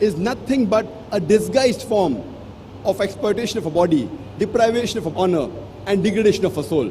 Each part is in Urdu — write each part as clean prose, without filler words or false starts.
is nothing but a disguised form of exploitation of a body, deprivation of honor and degradation of a soul.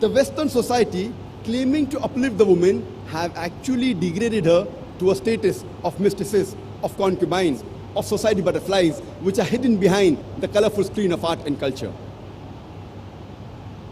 The Western society claiming to uplift the woman have actually degraded her to a status of mistresses, of concubines, of society butterflies which are hidden behind the colorful screen of art and culture.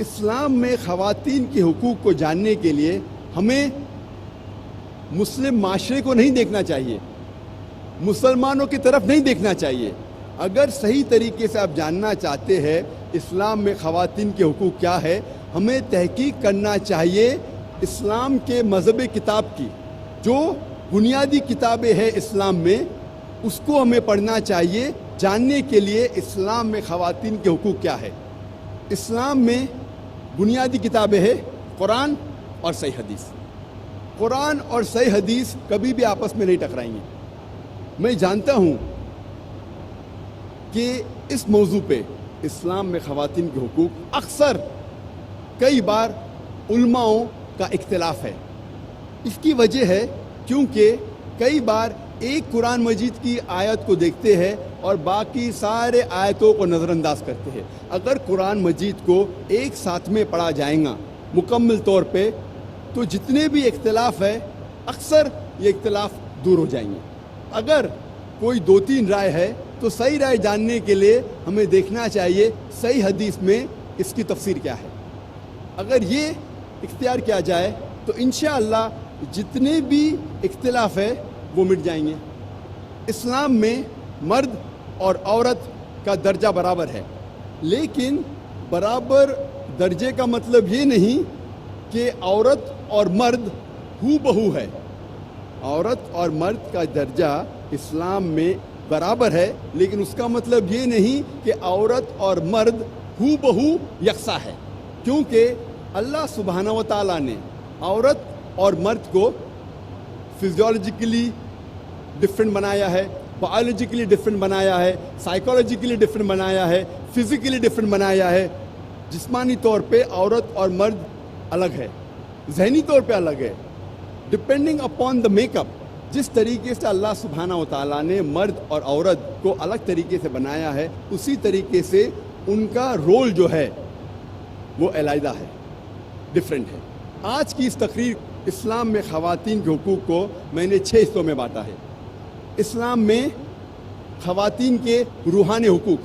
اسلام میں خواتین کے حقوق کو جاننے کے لیے ہمیں مسلم معاشرے کو نہیں دیکھنا چاہیے، مسلمانوں کی طرف نہیں دیکھنا چاہیے۔ اگر صحیح طریقے سے آپ جاننا چاہتے ہیں اسلام میں خواتین کے حقوق کیا ہے، ہمیں تحقیق کرنا چاہیے اسلام کے مذہب کتاب کی، جو بنیادی کتابیں ہیں اسلام میں، اس کو ہمیں پڑھنا چاہیے جاننے کے لیے اسلام میں خواتین کے حقوق کیا ہے۔ اسلام میں بنیادی کتابیں ہیں قرآن اور صحیح حدیث۔ قرآن اور صحیح حدیث کبھی بھی آپس میں نہیں ٹکرائیں گے۔ میں جانتا ہوں کہ اس موضوع پہ اسلام میں خواتین کے حقوق اکثر کئی بار علماؤں کا اختلاف ہے۔ اس کی وجہ ہے کیونکہ کئی بار ایک قرآن مجید کی آیت کو دیکھتے ہیں اور باقی سارے آیتوں کو نظر انداز کرتے ہیں۔ اگر قرآن مجید کو ایک ساتھ میں پڑھا جائے گا مکمل طور پہ تو جتنے بھی اختلاف ہے اکثر یہ اختلاف دور ہو جائیں گے۔ اگر کوئی 2-3 رائے ہے تو صحیح رائے جاننے کے لیے ہمیں دیکھنا چاہیے صحیح حدیث میں اس کی تفسیر کیا ہے۔ اگر یہ اختیار کیا جائے تو انشاءاللہ جتنے بھی اختلاف ہے وہ مٹ جائیں گے۔ اسلام میں مرد اور عورت کا درجہ برابر ہے، لیکن برابر درجے کا مطلب یہ نہیں کہ عورت اور مرد ہو بہو ہے۔ عورت اور مرد کا درجہ اسلام میں برابر ہے، لیکن اس کا مطلب یہ نہیں کہ عورت اور مرد ہو بہو یکساں ہے، کیونکہ اللہ سبحانہ و تعالیٰ نے عورت اور مرد کو فزیولوجیکلی ڈفرینٹ بنایا ہے، بایولوجیکلی ڈفرینٹ بنایا ہے، سائیکولوجیکلی ڈفرینٹ بنایا ہے، فزیکلی ڈفرینٹ بنایا ہے۔ جسمانی طور پہ عورت اور مرد الگ ہے، ذہنی طور پہ الگ ہے، depending upon the make up. جس طریقے سے اللہ سبحانہ و تعالیٰ نے مرد اور عورت کو الگ طریقے سے بنایا ہے، اسی طریقے سے ان کا رول جو ہے وہ علیحدہ ہے، ڈفرینٹ ہے۔ آج کی اس تقریر اسلام میں خواتین کے حقوق کو میں نے 6 حصوں میں بانٹا ہے۔ اسلام میں خواتین کے روحانی حقوق،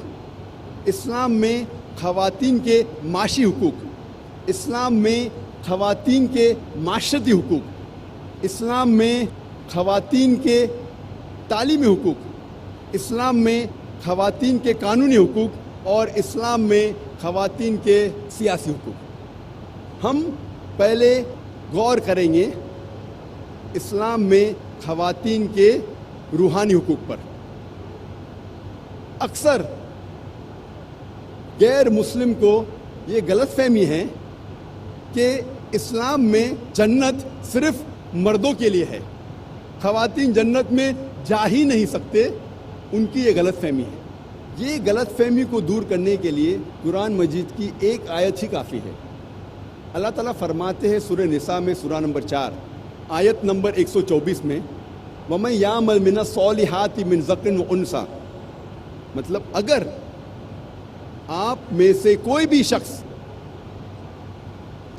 اسلام میں خواتین کے معاشی حقوق، اسلام میں خواتین کے معاشرتی حقوق، اسلام میں خواتین کے تعلیمی حقوق، اسلام میں خواتین کے قانونی حقوق اور اسلام میں خواتین کے سیاسی حقوق۔ ہم پہلے غور کریں گے اسلام میں خواتین کے روحانی حقوق پر۔ اکثر غیر مسلم کو یہ غلط فہمی ہے کہ اسلام میں جنت صرف مردوں کے لیے ہے، خواتین جنت میں جا ہی نہیں سکتے، ان کی یہ غلط فہمی ہے۔ یہ غلط فہمی کو دور کرنے کے لیے قرآن مجید کی ایک آیت ہی کافی ہے۔ اللہ تعالیٰ فرماتے ہیں سورہ نساء میں سورہ نمبر 4 آیت نمبر 124 میں وَمَن يَعْمَلْ مِنَ الصَّالِحَاتِ مِن ذَكَرٍ وَأُنثىٰ، مطلب اگر آپ میں سے کوئی بھی شخص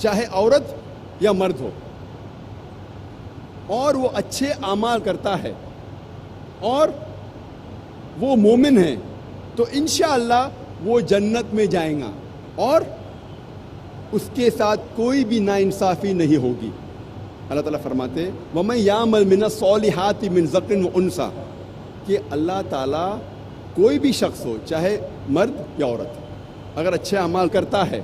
چاہے عورت یا مرد ہو اور وہ اچھے اعمال کرتا ہے اور وہ مومن ہے تو انشاءاللہ وہ جنت میں جائیں گا اور اس کے ساتھ کوئی بھی ناانصافی نہیں ہوگی۔ اللہ تعالیٰ فرماتے ہیں وَمَن يَعْمَلْ مِنَ الصَّالِحَاتِ مِن ذَكَرٍ وَأُنثىٰ، کہ اللہ تعالیٰ کوئی بھی شخص ہو چاہے مرد یا عورت اگر اچھے اعمال کرتا ہے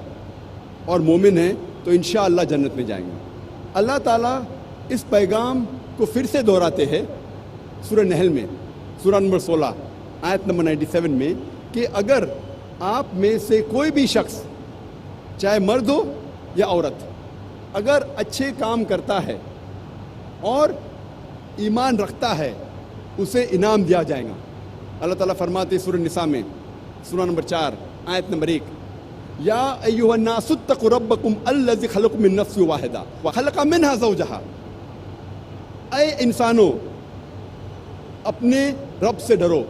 اور مومن ہے تو انشاءاللہ جنت میں جائیں گے۔ اللہ تعالیٰ اس پیغام کو پھر سے دہراتے ہیں سورہ نحل میں سورہ نمبر 16 آیت نمبر 97 میں کہ اگر آپ میں سے کوئی بھی شخص چاہے مرد ہو یا عورت اگر اچھے کام کرتا ہے اور ایمان رکھتا ہے اسے انعام دیا جائے گا۔ اللہ تعالیٰ فرماتے سورہ نساء میں سورہ نمبر 4 آیت نمبر 1 یا ایھا الناس اتقوا ربکم الذی خلقکم من نفس واحدہ وخلق منها زوجہا، اے انسانوں اپنے رب سے ڈرو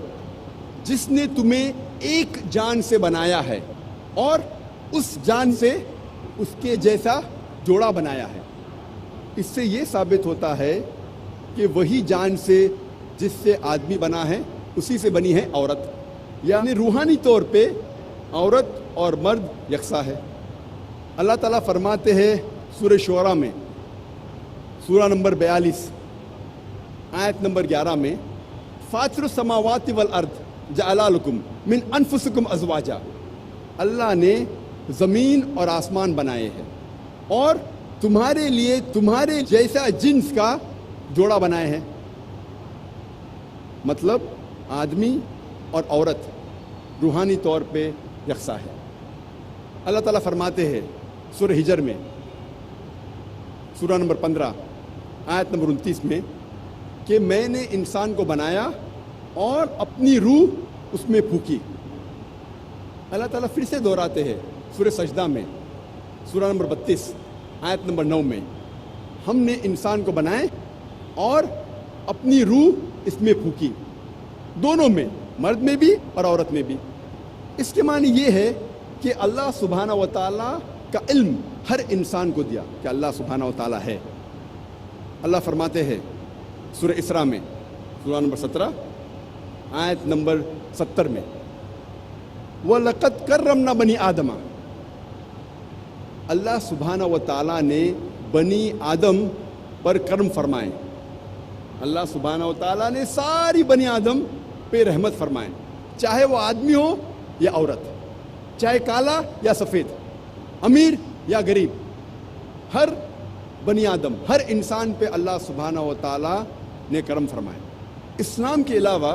جس نے تمہیں ایک جان سے بنایا ہے اور اس جان سے اس کے جیسا جوڑا بنایا ہے۔ اس سے یہ ثابت ہوتا ہے کہ وہی جان سے جس سے آدمی بنا ہے اسی سے بنی ہے عورت، یعنی روحانی طور پہ عورت اور مرد یکساں ہے۔ اللہ تعالیٰ فرماتے ہیں سورہ شعراء میں سورہ نمبر 42 آیت نمبر 11 میں فاطر السماوات والارض جعل لکم من انفسکم ازواجا، اللہ نے زمین اور آسمان بنائے ہیں اور تمہارے لیے تمہارے جیسا جنس کا جوڑا بنائے ہیں، مطلب آدمی اور عورت روحانی طور پہ یکساں ہے۔ اللہ تعالیٰ فرماتے ہیں سورہ ہجر میں سورہ نمبر 15 آیت نمبر 29 میں کہ میں نے انسان کو بنایا اور اپنی روح اس میں پھونکی۔ اللہ تعالیٰ پھر سے دہراتے ہیں سورہ سجدہ میں سورہ نمبر 32 آیت نمبر 9 میں ہم نے انسان کو بنائے اور اپنی روح اس میں پھونکی، دونوں میں، مرد میں بھی اور عورت میں بھی۔ اس کے معنی یہ ہے کہ اللہ سبحانہ و تعالیٰ کا علم ہر انسان کو دیا کہ اللہ سبحانہ و تعالیٰ ہے۔ اللہ فرماتے ہیں سورہ اسراء میں سورہ نمبر 17 آیت نمبر 70 میں وَلَقَدْ كَرَّمْنَا بَنِي آدَمَ، اللہ سبحانہ و تعالیٰ نے بنی آدم پر کرم فرمائے۔ اللہ سبحانہ و تعالیٰ نے ساری بنی آدم پہ رحمت فرمائے، چاہے وہ آدمی ہو یا عورت، چاہے کالا یا سفید، امیر یا غریب، ہر بنی آدم، ہر انسان پہ اللہ سبحانہ و تعالیٰ نے کرم فرمائے۔ اسلام کے علاوہ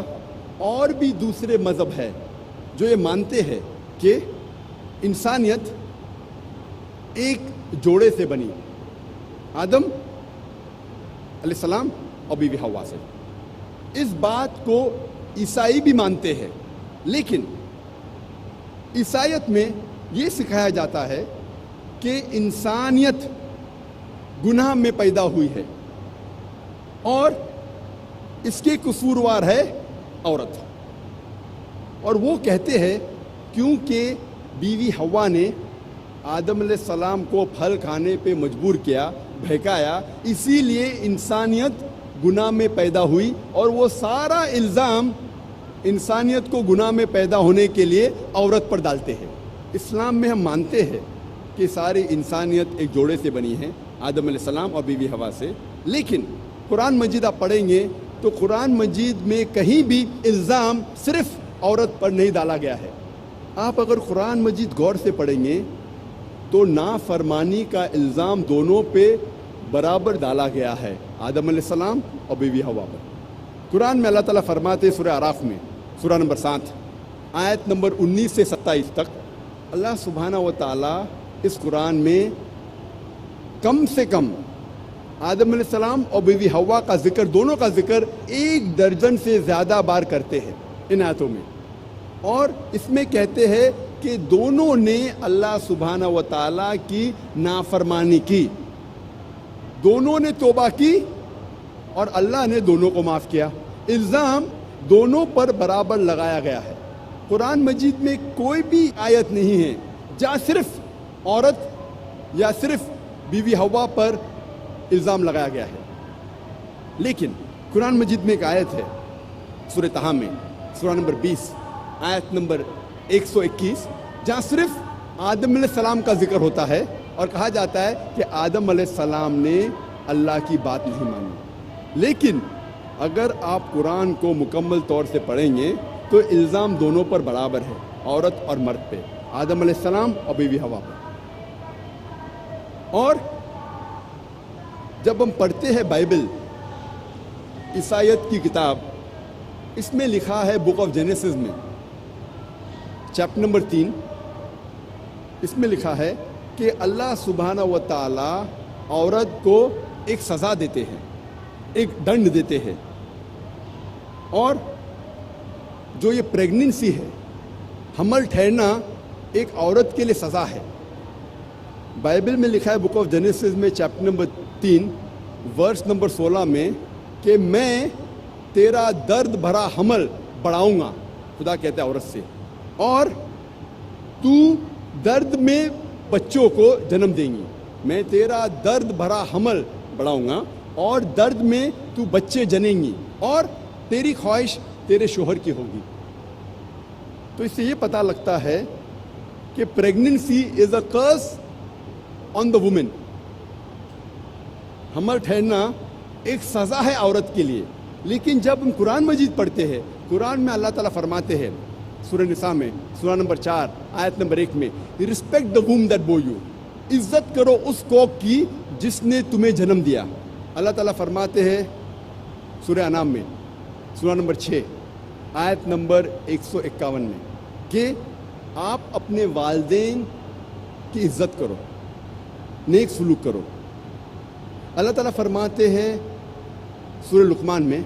اور بھی دوسرے مذہب ہے جو یہ مانتے ہیں کہ انسانیت ایک جوڑے سے بنی، آدم علیہ السلام اور بیوی حوا سے۔ اس بات کو عیسائی بھی مانتے ہیں، لیکن عیسائیت میں یہ سکھایا جاتا ہے کہ انسانیت گناہ میں پیدا ہوئی ہے اور اس کے قصوروار ہے عورت، اور وہ کہتے ہیں کیونکہ بیوی حوا نے آدم علیہ السلام کو پھل کھانے پہ مجبور کیا، بہکایا، اسی لیے انسانیت گناہ میں پیدا ہوئی، اور وہ سارا الزام انسانیت کو گناہ میں پیدا ہونے کے لیے عورت پر ڈالتے ہیں۔ اسلام میں ہم مانتے ہیں کہ ساری انسانیت ایک جوڑے سے بنی ہے، آدم علیہ السلام اور بیوی حوا سے، لیکن قرآن مجید آپ پڑھیں گے تو قرآن مجید میں کہیں بھی الزام صرف عورت پر نہیں ڈالا گیا ہے۔ آپ اگر قرآن مجید غور سے پڑھیں گے تو نافرمانی کا الزام دونوں پہ برابر ڈالا گیا ہے، آدم علیہ السلام اور بیوی حوا پر۔ قرآن میں اللہ تعالیٰ فرماتے سورہ اعراف میں سورہ نمبر 7 آیت نمبر 19 سے 27 تک، اللہ سبحانہ و تعالیٰ اس قرآن میں کم سے کم آدم علیہ السلام اور بیوی حوا کا ذکر، دونوں کا ذکر 1 درجن سے زیادہ بار کرتے ہیں ان آیتوں میں، اور اس میں کہتے ہیں کہ دونوں نے اللہ سبحانہ و تعالیٰ کی نافرمانی کی، دونوں نے توبہ کی اور اللہ نے دونوں کو معاف کیا۔ الزام دونوں پر برابر لگایا گیا ہے۔ قرآن مجید میں کوئی بھی آیت نہیں ہے جہاں صرف عورت یا صرف بیوی حوا پر الزام لگایا گیا ہے، لیکن قرآن مجید میں ایک آیت ہے سورہ طٰہٰ میں سورہ نمبر 20 آیت نمبر 121 جہاں صرف آدم علیہ السلام کا ذکر ہوتا ہے اور کہا جاتا ہے کہ آدم علیہ السلام نے اللہ کی بات نہیں مانی، لیکن اگر آپ قرآن کو مکمل طور سے پڑھیں گے تو الزام دونوں پر برابر ہے، عورت اور مرد پہ، آدم علیہ السلام اور بیوی حوا پر۔ اور جب ہم پڑھتے ہیں بائبل، عیسائیت کی کتاب، اس میں لکھا ہے بک آف جینیسس میں چیپٹر نمبر 3، اس میں لکھا ہے کہ اللہ سبحانہ و تعالیٰ عورت کو ایک سزا دیتے ہیں، ایک دنڈ دیتے ہیں، اور جو یہ پریگننسی ہے، حمل ٹھہرنا، ایک عورت کے لیے سزا ہے۔ بائبل میں لکھا ہے بک آف جینیسس میں چیپٹر نمبر 3 ورس نمبر 16 میں کہ میں تیرا درد بھرا حمل بڑھاؤں گا، خدا کہتا ہے عورت سے، اور تو درد میں بچوں کو جنم دیں گی، میں تیرا درد بھرا حمل بڑھاؤں گا اور درد میں تو بچے جنیں گی، اور تیری خواہش تیرے شوہر کی ہوگی۔ تو اس سے یہ پتہ لگتا ہے کہ pregnancy is a curse on the woman. حمل ٹھہرنا ایک سزا ہے عورت کے لیے. لیکن جب ہم قرآن مجید پڑھتے ہیں, قرآن میں اللہ تعالیٰ فرماتے ہیں سورہ نساء میں سورہ نمبر 4 آیت نمبر 1 میں, respect the womb that bore you. عزت کرو اس کوکھ کی جس نے تمہیں جنم دیا. اللہ تعالیٰ فرماتے ہیں سورہ انعام میں سورہ نمبر 6 آیت نمبر 151 میں کہ آپ اپنے والدین کی عزت کرو, نیک سلوک کرو. اللہ تعالیٰ فرماتے ہیں سورہ لقمان میں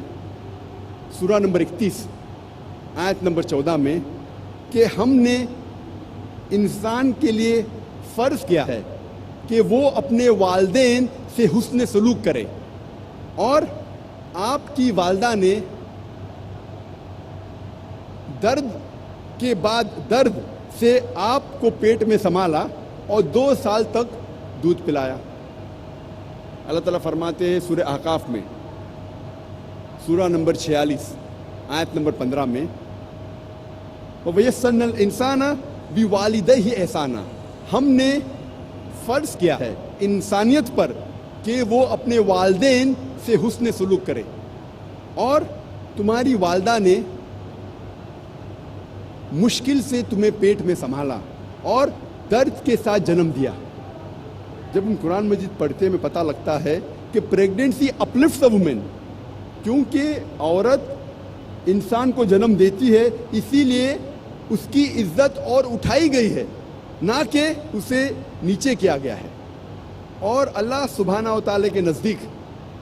سورہ نمبر 31 آیت نمبر 14 میں کہ ہم نے انسان کے لیے فرض کیا ہے کہ وہ اپنے والدین سے حسن سلوک کرے. اور آپ کی والدہ نے درد کے بعد درد سے آپ کو پیٹ میں سنبھالا اور 2 سال تک دودھ پلایا. اللہ تعالیٰ فرماتے ہیں سورہ احقاف میں سورہ نمبر 46 آیت نمبر 15 میں وَيَسَّرْنَا الْإِنسَانَ بِوَالِدَيْهِ احسانا, ہم نے فرض کیا ہے انسانیت پر کہ وہ اپنے والدین سے حسن سلوک کرے. اور تمہاری والدہ نے مشکل سے تمہیں پیٹ میں سنبھالا اور درد کے ساتھ جنم دیا. جب ہم قرآن مجید پڑھتے ہیں ہمیں پتہ لگتا ہے کہ پریگننسی اپلفٹس اے وومن, کیونکہ عورت انسان کو جنم دیتی ہے اسی لیے اس کی عزت اور اٹھائی گئی ہے, نہ کہ اسے نیچے کیا گیا ہے. اور اللہ سبحانہ و تعالیٰ کے نزدیک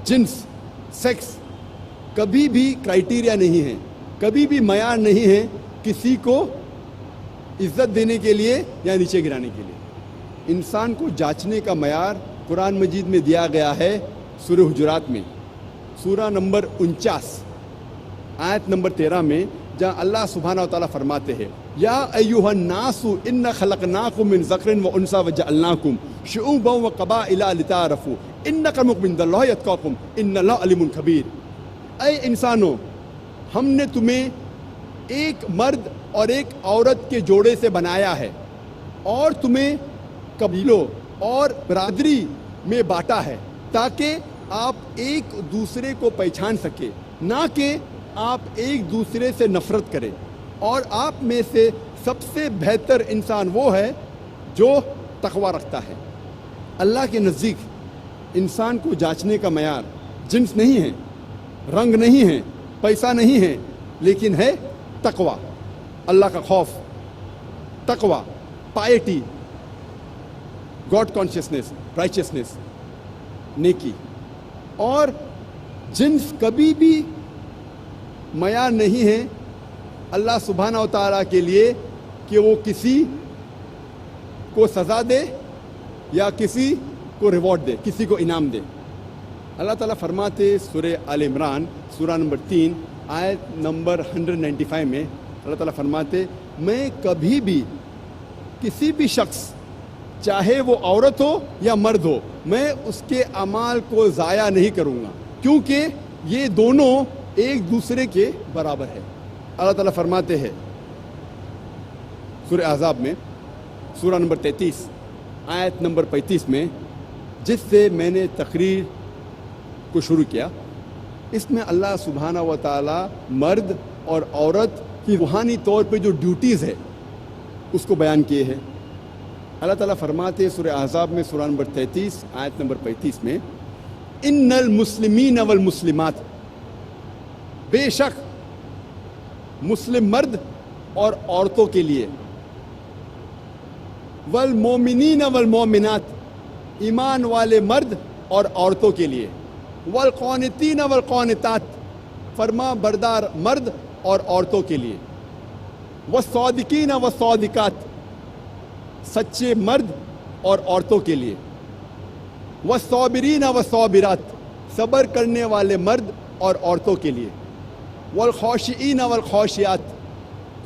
جنس, سیکس کبھی بھی کرائٹیریا نہیں ہے, کبھی بھی معیار نہیں ہے کسی کو عزت دینے کے لیے یا نیچے گرانے کے لیے. انسان کو جانچنے کا معیار قرآن مجید میں دیا گیا ہے سورہ حجرات میں سورہ نمبر 49 آیت نمبر 13 میں, جہاں اللہ سبحانہ و تعالیٰ فرماتے ہیں یا ایھا الناس انا خلقناکم من ذکر و انثی وجعلناکم شعوبا وقبائل لتعارفوا ان اکرمکم عند اللہ اتقاکم ان اللہ علیم خبیر. اے انسانوں, ہم نے تمہیں ایک مرد اور ایک عورت کے جوڑے سے بنایا ہے اور تمہیں قبیلوں اور برادری میں بانٹا ہے تاکہ آپ ایک دوسرے کو پہچان سکے, نہ کہ آپ ایک دوسرے سے نفرت کریں. اور آپ میں سے سب سے بہتر انسان وہ ہے جو تقوی رکھتا ہے. اللہ کے نزدیک انسان کو جانچنے کا معیار جنس نہیں ہے, رنگ نہیں ہے, پیسہ نہیں ہے, لیکن ہے تقوی, اللہ کا خوف, تقوی, پائٹی, گاڈ کانشیسنس, رائچسنس, نیکی. اور جنس کبھی بھی معیار نہیں ہے اللہ سبحانہ و تعالیٰ کے لیے کہ وہ کسی کو سزا دے یا کسی کو ریوارڈ دے, کسی کو انعام دے. اللہ تعالیٰ فرماتے سورہ آل عمران سورہ نمبر 3 آیت نمبر 195 میں اللہ تعالیٰ فرماتے میں کبھی بھی کسی بھی شخص چاہے وہ عورت ہو یا مرد ہو میں اس کے اعمال کو ضائع نہیں کروں گا, کیونکہ یہ دونوں ایک دوسرے کے برابر ہے. اللہ تعالیٰ فرماتے ہیں سورہ احزاب میں سورہ نمبر 33 آیت نمبر 35 میں, جس سے میں نے تقریر کو شروع کیا, اس میں اللہ سبحانہ و تعالیٰ مرد اور عورت کی روحانی طور پہ جو ڈیوٹیز ہے اس کو بیان کیے ہیں. اللہ تعالیٰ فرماتے ہیں سورہ احزاب میں سورہ نمبر 33 آیت نمبر 35 میں ان المسلمین والمسلمات, بے شک مسلم مرد اور عورتوں کے لیے, والمومنین والمومنات, ایمان والے مرد اور عورتوں کے لیے, والقانتین والقانتات, فرما بردار مرد اور عورتوں کے لیے, والصادقین والصادقات, سچے مرد اور عورتوں کے لیے, والصابرین والصابرات, صبر کرنے والے مرد اور عورتوں کے لیے, والخاشعین والخاشعات,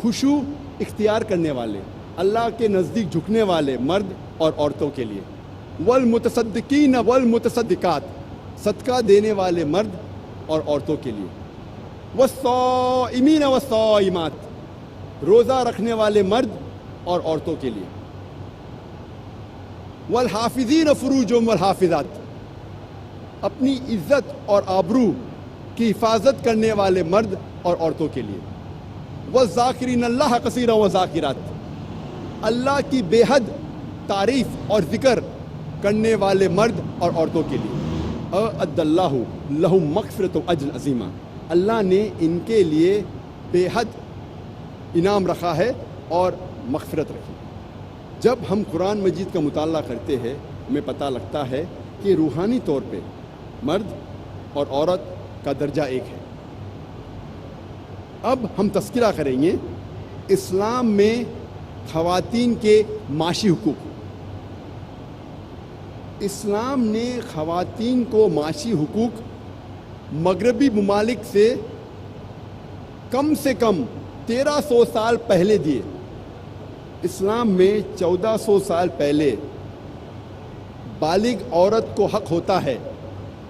خشوع اختیار کرنے والے, اللہ کے نزدیک جھکنے والے مرد اور عورتوں کے لیے, والمتصدقین والمتصدقات, صدقہ دینے والے مرد اور عورتوں کے لیے, والصائمین والصائمات, روزہ رکھنے والے مرد اور عورتوں کے لیے, والحافظین فروجهم والحافظات، اپنی عزت اور آبرو کی حفاظت کرنے والے مرد اور عورتوں کے لیے، والذاکرین اللہ کثیرا والذاکرات، اللہ کی بے حد تعریف اور ذکر کرنے والے مرد اور عورتوں کے لیے، اعد اللہ لہم مغفرۃ واجر عظیما، اللہ نے ان کے لیے بے حد انعام رکھا ہے اور مغفرت رکھی۔ جب ہم قرآن مجید کا مطالعہ کرتے ہیں ہمیں پتہ لگتا ہے کہ روحانی طور پہ مرد اور عورت کا درجہ ایک ہے۔ اب ہم تذکرہ کریں گے اسلام میں خواتین کے معاشی حقوق۔ اسلام نے خواتین کو معاشی حقوق مغربی ممالک سے کم 1300 سال پہلے دیے۔ اسلام میں 1400 سال پہلے بالغ عورت کو حق ہوتا ہے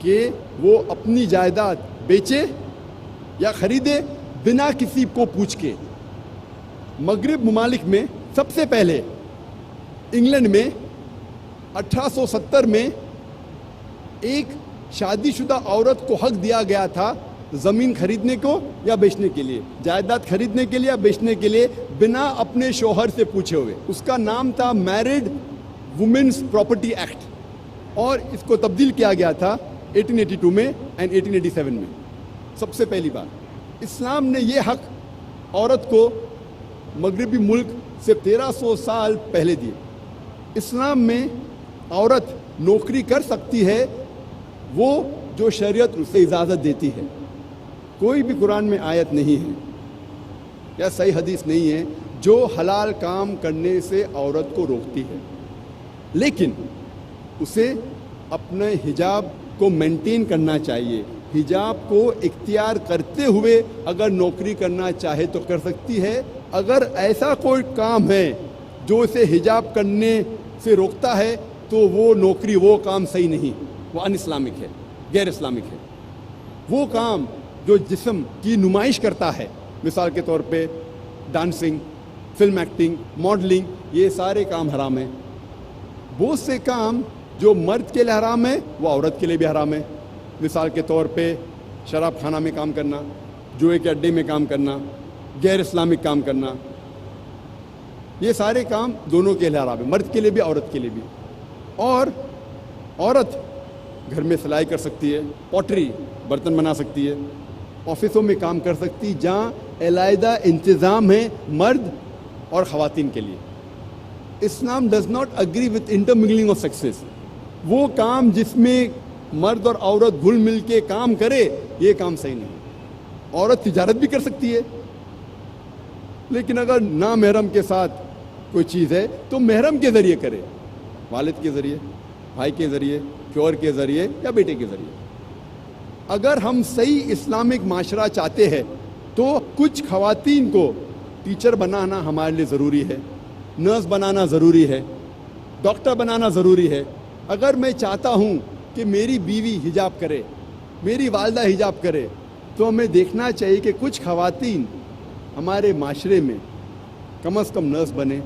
کہ وہ اپنی جائیداد بیچے یا خریدے بنا کسی کو پوچھ کے۔ مغرب ممالک میں سب سے پہلے انگلینڈ میں 1870 میں ایک شادی شدہ عورت کو حق دیا گیا تھا زمین خریدنے کو یا بیچنے کے لیے، جائیداد خریدنے کے لیے یا بیچنے کے لیے بنا اپنے شوہر سے پوچھے ہوئے۔ اس کا نام تھا میرڈ وومنس پراپرٹی ایکٹ، اور اس کو تبدیل کیا گیا تھا 1882 میں اینڈ 1887 میں۔ سب سے پہلی بار اسلام نے یہ حق عورت کو مغربی ملک سے 1300 سال پہلے دیے۔ اسلام میں عورت نوکری کر سکتی ہے وہ جو شریعت اسے اجازت دیتی ہے۔ کوئی بھی قرآن میں آیت نہیں ہے یا صحیح حدیث نہیں ہے جو حلال کام کرنے سے عورت کو روکتی ہے، لیکن اسے اپنے حجاب کو مینٹین کرنا چاہیے۔ حجاب کو اختیار کرتے ہوئے اگر نوکری کرنا چاہے تو کر سکتی ہے۔ اگر ایسا کوئی کام ہے جو اسے حجاب کرنے سے روکتا ہے تو وہ نوکری، وہ کام صحیح نہیں، وہ ان اسلامک ہے، غیر اسلامک ہے۔ وہ کام جو جسم کی نمائش کرتا ہے، مثال کے طور پہ ڈانسنگ، فلم ایکٹنگ، ماڈلنگ، یہ سارے کام حرام ہیں۔ بہت سے کام جو مرد کے لیے حرام ہے وہ عورت کے لیے بھی حرام ہے۔ مثال کے طور پہ شراب خانہ میں کام کرنا، جوئے کے اڈے میں کام کرنا، غیر اسلامک کام کرنا، یہ سارے کام دونوں کے لیے حرام ہے، مرد کے لیے بھی عورت کے لیے بھی۔ اور عورت گھر میں سلائی کر سکتی ہے، پوٹری برتن بنا سکتی ہے، آفسوں میں کام کر سکتی جہاں علیحدہ انتظام ہے مرد اور خواتین کے لیے۔ Islam does not agree with intermingling of sexes. وہ کام جس میں مرد اور عورت گھل مل کے کام کرے یہ کام صحیح نہیں۔ عورت تجارت بھی کر سکتی ہے، لیکن اگر نامحرم کے ساتھ کوئی چیز ہے تو محرم کے ذریعے کرے، والد کے ذریعے، بھائی کے ذریعے، شوہر کے ذریعے یا بیٹے کے ذریعے۔ اگر ہم صحیح اسلامک معاشرہ چاہتے ہیں تو کچھ خواتین کو ٹیچر بنانا ہمارے لیے ضروری ہے، نرس بنانا ضروری ہے، ڈاکٹر بنانا ضروری ہے۔ اگر میں چاہتا ہوں کہ میری بیوی حجاب کرے، میری والدہ حجاب کرے، تو ہمیں دیکھنا چاہیے کہ کچھ خواتین ہمارے معاشرے میں کم از کم نرس بنے،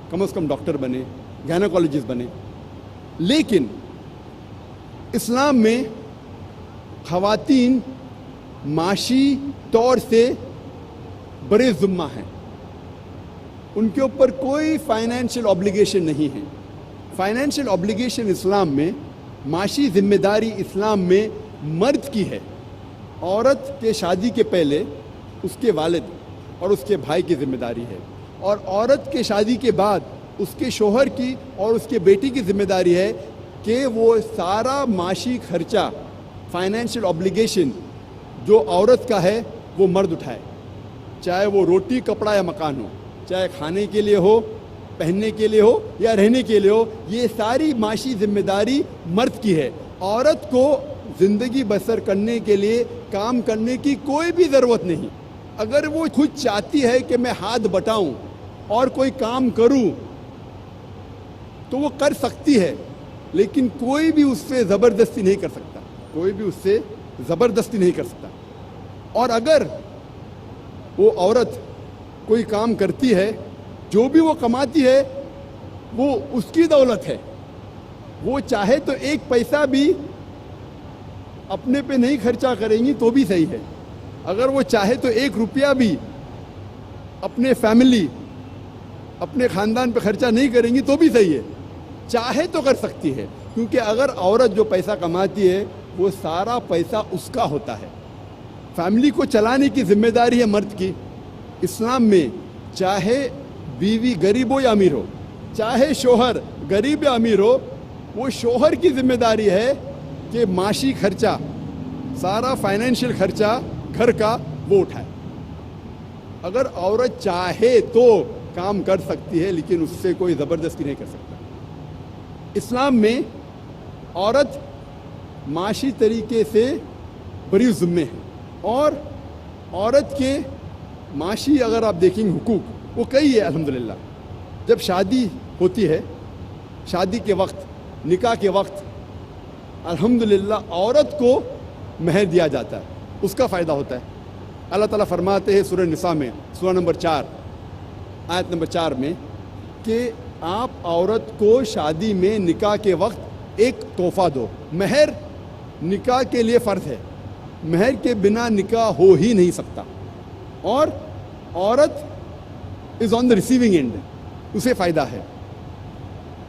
کم از کم ڈاکٹر بنے، گائنیکولوجسٹ بنے۔ لیکن اسلام میں خواتین معاشی طور سے بڑے ذمہ ہیں، ان کے اوپر کوئی فائنینشیل obligation نہیں ہے۔ فائنینشیل obligation اسلام میں، معاشی ذمہ داری اسلام میں مرد کی ہے۔ عورت کے شادی کے پہلے اس کے والد اور اس کے بھائی کی ذمہ داری ہے، اور عورت کے شادی کے بعد اس کے شوہر کی اور اس کے بیٹی کی ذمہ داری ہے کہ وہ سارا معاشی خرچہ، فائنینشیل obligation جو عورت کا ہے وہ مرد اٹھائے، چاہے وہ روٹی، کپڑا یا مکان ہو، چاہے کھانے کے لیے ہو، پہننے کے لیے ہو یا رہنے کے لیے ہو، یہ ساری معاشی ذمہ داری مرد کی ہے۔ عورت کو زندگی بسر کرنے کے لیے کام کرنے کی کوئی بھی ضرورت نہیں۔ اگر وہ خود چاہتی ہے کہ میں ہاتھ بٹاؤں اور کوئی کام کروں تو وہ کر سکتی ہے، لیکن کوئی بھی اس سے زبردستی نہیں کر سکتا، کوئی بھی اس سے زبردستی نہیں کر سکتا۔ اور اگر وہ عورت کوئی کام کرتی ہے، جو بھی وہ کماتی ہے وہ اس کی دولت ہے، وہ چاہے تو ایک پیسہ بھی اپنے پہ نہیں خرچہ کریں گی تو بھی صحیح ہے. اگر وہ چاہے تو ایک روپیہ بھی اپنے فیملی اپنے خاندان پہ خرچہ نہیں کریں گی تو بھی صحیح ہے. چاہے تو کر سکتی ہے, کیونکہ اگر عورت جو پیسہ کماتی ہے وہ سارا پیسہ اس کا ہوتا ہے. فیملی کو چلانے کی ذمہ داری ہے مرد کی. اسلام میں چاہے بیوی غریب ہو یا امیر ہو, چاہے شوہر غریب یا امیر ہو, وہ شوہر کی ذمہ داری ہے کہ معاشی خرچہ, سارا فائنینشیل خرچہ گھر کا وہ اٹھائے. اگر عورت چاہے تو کام کر سکتی ہے, لیکن اس سے کوئی زبردستی نہیں کر سکتا. اسلام میں عورت معاشی طریقے سے بری ذمہ ہے, اور عورت کے معاشی اگر آپ دیکھیں گے حقوق وہ کئی ہے الحمدللہ. جب شادی ہوتی ہے, شادی کے وقت, نکاح کے وقت الحمدللہ عورت کو مہر دیا جاتا ہے, اس کا فائدہ ہوتا ہے. اللہ تعالیٰ فرماتے ہیں سورہ نساء میں سورہ نمبر 4 آیت نمبر 4 میں کہ آپ عورت کو شادی میں نکاح کے وقت ایک تحفہ دو. مہر نکاح کے لیے فرض ہے, مہر کے بنا نکاح ہو ہی نہیں سکتا. اور عورت از آن دا ریسیونگ اینڈ, اسے فائدہ ہے.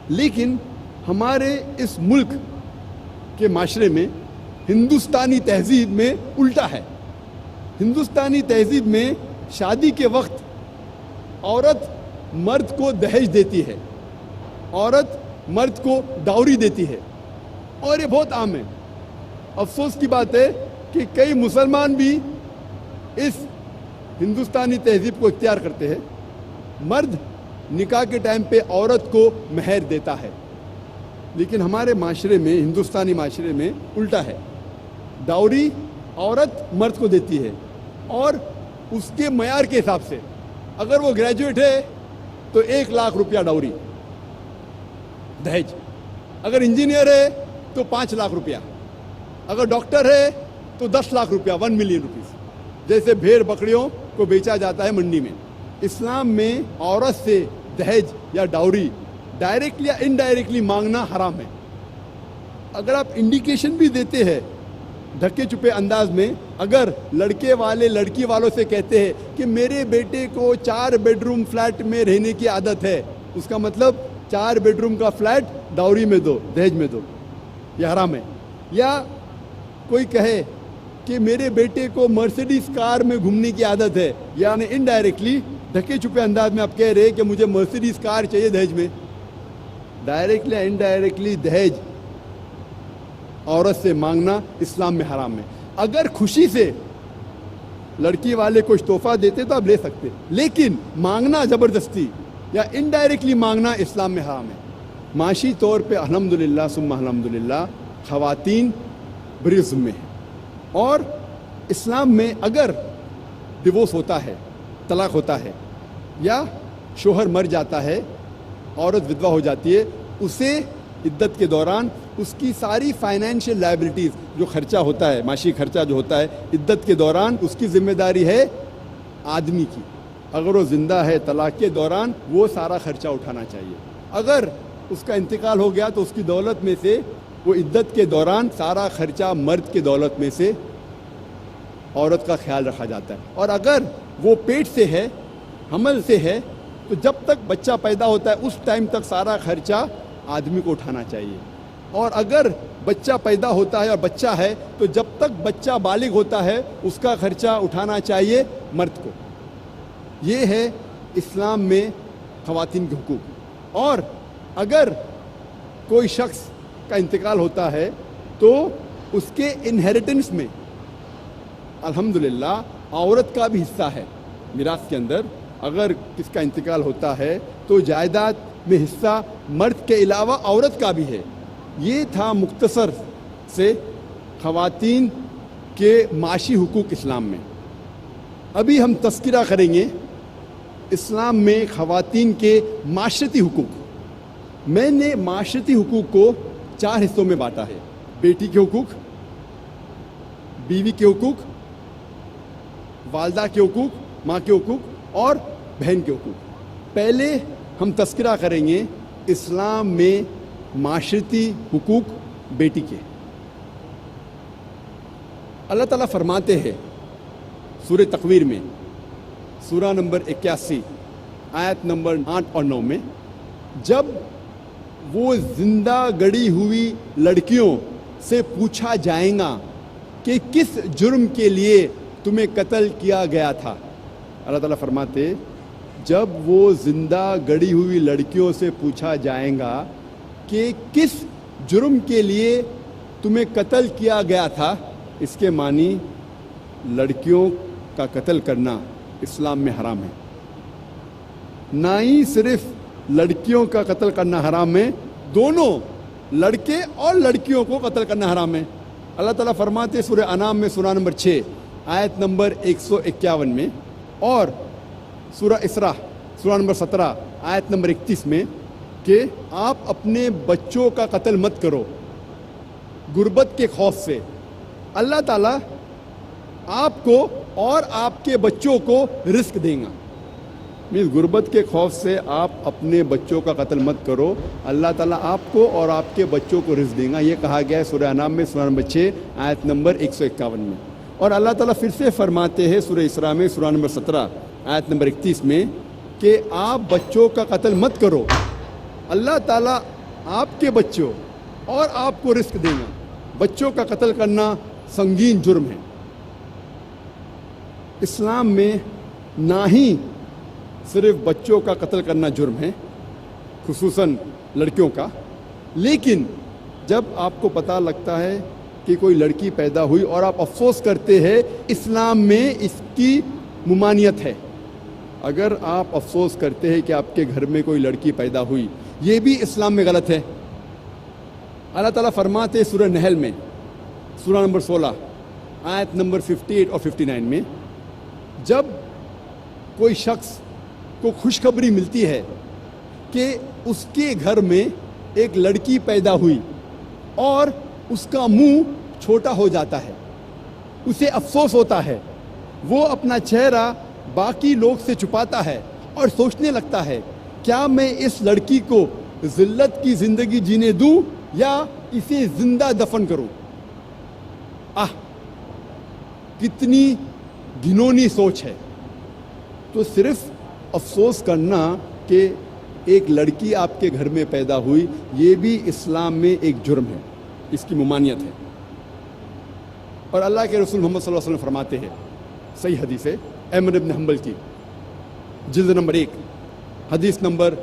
لیکن ہمارے اس ملک کے معاشرے میں ہندوستانی تہذیب میں الٹا ہے. ہندوستانی تہذیب میں شادی کے وقت عورت مرد کو دہیج دیتی ہے, عورت مرد کو ڈاوری دیتی ہے, اور یہ بہت عام ہے. افسوس کی بات ہے کہ کئی مسلمان بھی اس ہندوستانی تہذیب کو اختیار کرتے ہیں. مرد نکاح کے ٹائم پہ عورت کو مہر دیتا ہے, لیکن ہمارے معاشرے میں, ہندوستانی معاشرے میں الٹا ہے. ڈاوری عورت مرد کو دیتی ہے, اور اس کے معیار کے حساب سے. اگر وہ گریجویٹ ہے تو 1 لاکھ روپیہ ڈاوری دہیج, اگر انجینئر ہے تو 5 لاکھ روپیہ, اگر ڈاکٹر ہے تو 10 لاکھ روپیہ, 1 ملین روپیز. جیسے بھیڑ بکریوں کو بیچا جاتا ہے منڈی میں. اسلام میں عورت سے دہیج یا ڈاوری ڈائریکٹلی یا انڈائریکٹلی مانگنا حرام ہے. اگر آپ انڈیکیشن بھی دیتے ہیں دھکے چپے انداز میں, اگر لڑکے والے لڑکی والوں سے کہتے ہیں کہ میرے بیٹے کو 4 بیڈ روم فلیٹ میں رہنے کی عادت ہے, اس کا مطلب 4 بیڈ روم کا فلیٹ ڈاوری میں دو, دہیج میں دو, یہ حرام ہے. یا کوئی کہے کہ میرے بیٹے کو مرسیڈیز کار میں گھومنے کی عادت ہے, یعنی انڈائریکٹلی دھکے چپے انداز میں آپ کہہ رہے کہ مجھے مرسیڈیز کار چاہیے دہیج میں. ڈائریکٹلی انڈائریکٹلی دہیج عورت سے مانگنا اسلام میں حرام ہے. اگر خوشی سے لڑکی والے کچھ تحفہ دیتے تو آپ لے سکتے, لیکن مانگنا زبردستی یا انڈائریکٹلی مانگنا اسلام میں حرام ہے. معاشی طور پہ الحمدللہ ثم الحمدللہ خواتین بری ذمہ ہیں. اور اسلام میں اگر ڈیورس ہوتا ہے, طلاق ہوتا ہے, یا شوہر مر جاتا ہے, عورت ودوا ہو جاتی ہے, اسے عدت کے دوران اس کی ساری فائنینشیل لائبلٹیز, جو خرچہ ہوتا ہے, معاشی خرچہ جو ہوتا ہے عدت کے دوران, اس کی ذمہ داری ہے آدمی کی. اگر وہ زندہ ہے طلاق کے دوران وہ سارا خرچہ اٹھانا چاہیے. اگر اس کا انتقال ہو گیا تو اس کی دولت میں سے وہ عدت کے دوران سارا خرچہ مرد کے دولت میں سے عورت کا خیال رکھا جاتا ہے. اور اگر وہ پیٹ سے ہے, حمل سے ہے, تو جب تک بچہ پیدا ہوتا ہے اس ٹائم تک سارا خرچہ آدمی کو اٹھانا چاہیے. اور اگر بچہ پیدا ہوتا ہے اور بچہ ہے تو جب تک بچہ بالغ ہوتا ہے اس کا خرچہ اٹھانا چاہیے مرد کو. یہ ہے اسلام میں خواتین کے حقوق. اور اگر کوئی شخص کا انتقال ہوتا ہے تو اس کے انہیریٹنس میں الحمدللہ عورت کا بھی حصہ ہے. میراث کے اندر اگر کس کا انتقال ہوتا ہے تو جائیداد میں حصہ مرد کے علاوہ عورت کا بھی ہے. یہ تھا مختصر سے خواتین کے معاشی حقوق اسلام میں. ابھی ہم تذکرہ کریں گے اسلام میں خواتین کے معاشرتی حقوق. میں نے معاشرتی حقوق کو 4 حصوں میں بانٹا ہے: بیٹی کے حقوق, بیوی کے حقوق, والدہ کے حقوق, ماں کے حقوق, اور بہن کے حقوق. پہلے ہم تذکرہ کریں گے اسلام میں معاشرتی حقوق بیٹی کے۔ اللہ تعالیٰ فرماتے ہیں سورہ تکویر میں، سورہ نمبر 81 آیت نمبر 8 اور 9 میں، جب وہ زندہ گڑی ہوئی لڑکیوں سے پوچھا جائے گا کہ کس جرم کے لیے تمہیں قتل کیا گیا تھا، اللہ تعالیٰ فرماتے جب وہ زندہ گڑی ہوئی لڑکیوں سے پوچھا جائے گا کہ کس جرم کے لیے تمہیں قتل کیا گیا تھا، اس کے معنی لڑکیوں کا قتل کرنا اسلام میں حرام ہے۔ نہ ہی صرف لڑکیوں کا قتل کرنا حرام ہے، دونوں لڑکے اور لڑکیوں کو قتل کرنا حرام ہے۔ اللہ تعالیٰ فرماتے سورہ انعام میں سورہ نمبر 6 آیت نمبر 151 میں، اور سورہ اسراء سورہ نمبر 17 آیت نمبر 31 میں کہ آپ اپنے بچوں کا قتل مت کرو غربت کے خوف سے، اللہ تعالیٰ آپ کو اور آپ کے بچوں کو رزق دیں گا۔ غربت کے خوف سے آپ اپنے بچوں کا قتل مت کرو، اللہ تعالیٰ آپ کو اور آپ کے بچوں کو رزق دیں گا، یہ کہا گیا ہے سورہ انعام میں سورہ نمبر 6 آیت نمبر 151 میں۔ اور اللہ تعالیٰ پھر سے فرماتے ہیں سورہ اسراء میں سورہ نمبر 17 آیت نمبر 31 میں کہ آپ بچوں کا قتل مت کرو، اللہ تعالیٰ آپ کے بچوں اور آپ کو رزق دیں گا۔ بچوں کا قتل کرنا سنگین جرم ہے۔ اسلام میں نہ ہی صرف بچوں کا قتل کرنا جرم ہے، خصوصاً لڑکیوں کا، لیکن جب آپ کو پتہ لگتا ہے کہ کوئی لڑکی پیدا ہوئی اور آپ افسوس کرتے ہیں، اسلام میں اس کی ممانعت ہے۔ اگر آپ افسوس کرتے ہیں کہ آپ کے گھر میں کوئی لڑکی پیدا ہوئی، یہ بھی اسلام میں غلط ہے۔ اللہ تعالیٰ فرماتے سورہ نحل میں سورہ نمبر 16 آیت نمبر 58 اور 59 میں، جب کوئی شخص کو خوشخبری ملتی ہے کہ اس کے گھر میں ایک لڑکی پیدا ہوئی اور اس کا منہ چھوٹا ہو جاتا ہے، اسے افسوس ہوتا ہے، وہ اپنا چہرہ باقی لوگ سے چھپاتا ہے اور سوچنے لگتا ہے کیا میں اس لڑکی کو ذلت کی زندگی جینے دوں یا اسے زندہ دفن کروں۔ کتنی گھنونی سوچ ہے۔ تو صرف افسوس کرنا کہ ایک لڑکی آپ کے گھر میں پیدا ہوئی، یہ بھی اسلام میں ایک جرم ہے، اس کی ممانعت ہے۔ اور اللہ کے رسول محمد صلی اللہ علیہ وسلم فرماتے ہیں، صحیح حدیث ہے احمد بن حنبل کی، جلد نمبر 1 حدیث نمبر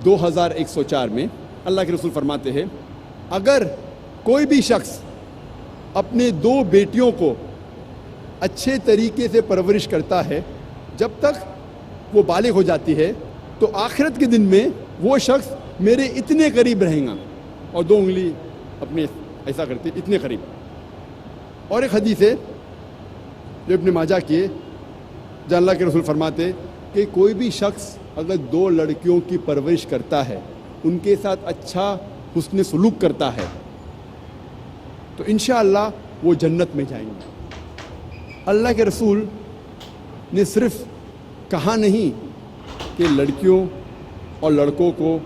2104 میں اللہ کے رسول فرماتے ہیں، اگر کوئی بھی شخص اپنے 2 بیٹیوں کو اچھے طریقے سے پرورش کرتا ہے جب تک وہ بالغ ہو جاتی ہے، تو آخرت کے دن میں وہ شخص میرے اتنے قریب رہیں گا، اور 2 انگلی اپنے ایسا کرتے اتنے قریب۔ اور ایک حدیث ہے جو ابن ماجہ کی ہے، جہاں اللہ کے رسول فرماتے کہ کوئی بھی شخص اگر 2 لڑکیوں کی پرورش کرتا ہے، ان کے ساتھ اچھا حسن سلوک کرتا ہے، تو انشاءاللہ وہ جنت میں جائیں گے۔ اللہ کے رسول نے صرف کہا نہیں کہ لڑکیوں اور لڑکوں کو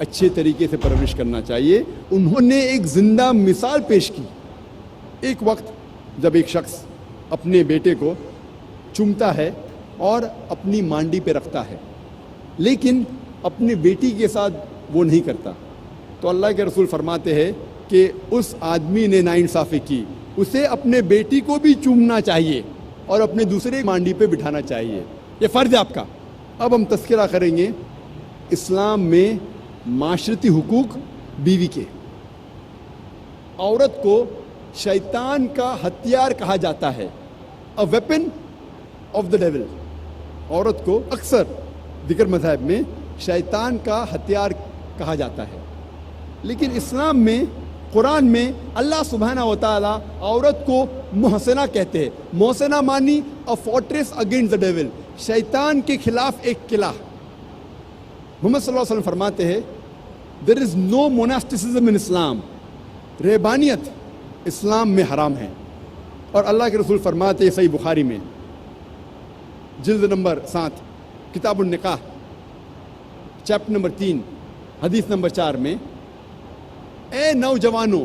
اچھے طریقے سے پرورش کرنا چاہیے، انہوں نے ایک زندہ مثال پیش کی۔ ایک وقت جب ایک شخص اپنے بیٹے کو چومتا ہے اور اپنی مانڈی پہ رکھتا ہے، لیکن اپنی بیٹی کے ساتھ وہ نہیں کرتا، تو اللہ کے رسول فرماتے ہیں کہ اس آدمی نے ناانصافی کی، اسے اپنے بیٹی کو بھی چومنا چاہیے اور اپنے دوسرے مانڈی پہ بٹھانا چاہیے، یہ فرض ہے آپ کا۔ اب ہم تذکرہ کریں گے اسلام میں معاشرتی حقوق بیوی کے۔ عورت کو شیطان کا ہتھیار کہا جاتا ہے، a weapon of the devil۔ عورت کو اکثر دیگر مذاہب میں شیطان کا ہتھیار کہا جاتا ہے، لیکن اسلام میں، قرآن میں اللہ سبحانہ و تعالیٰ عورت کو محسنہ کہتے ہیں۔ محسنہ مانی a fortress against the devil، شیطان کے خلاف ایک قلعہ۔ محمد صلی اللہ علیہ وسلم فرماتے ہیں there is no monasticism in Islam، رہبانیت اسلام میں حرام ہے۔ اور اللہ کے رسول فرماتے ہیں صحیح بخاری میں جلد نمبر 7 کتاب النکاح چیپٹر نمبر 3 حدیث نمبر 4 میں اے نوجوانوں،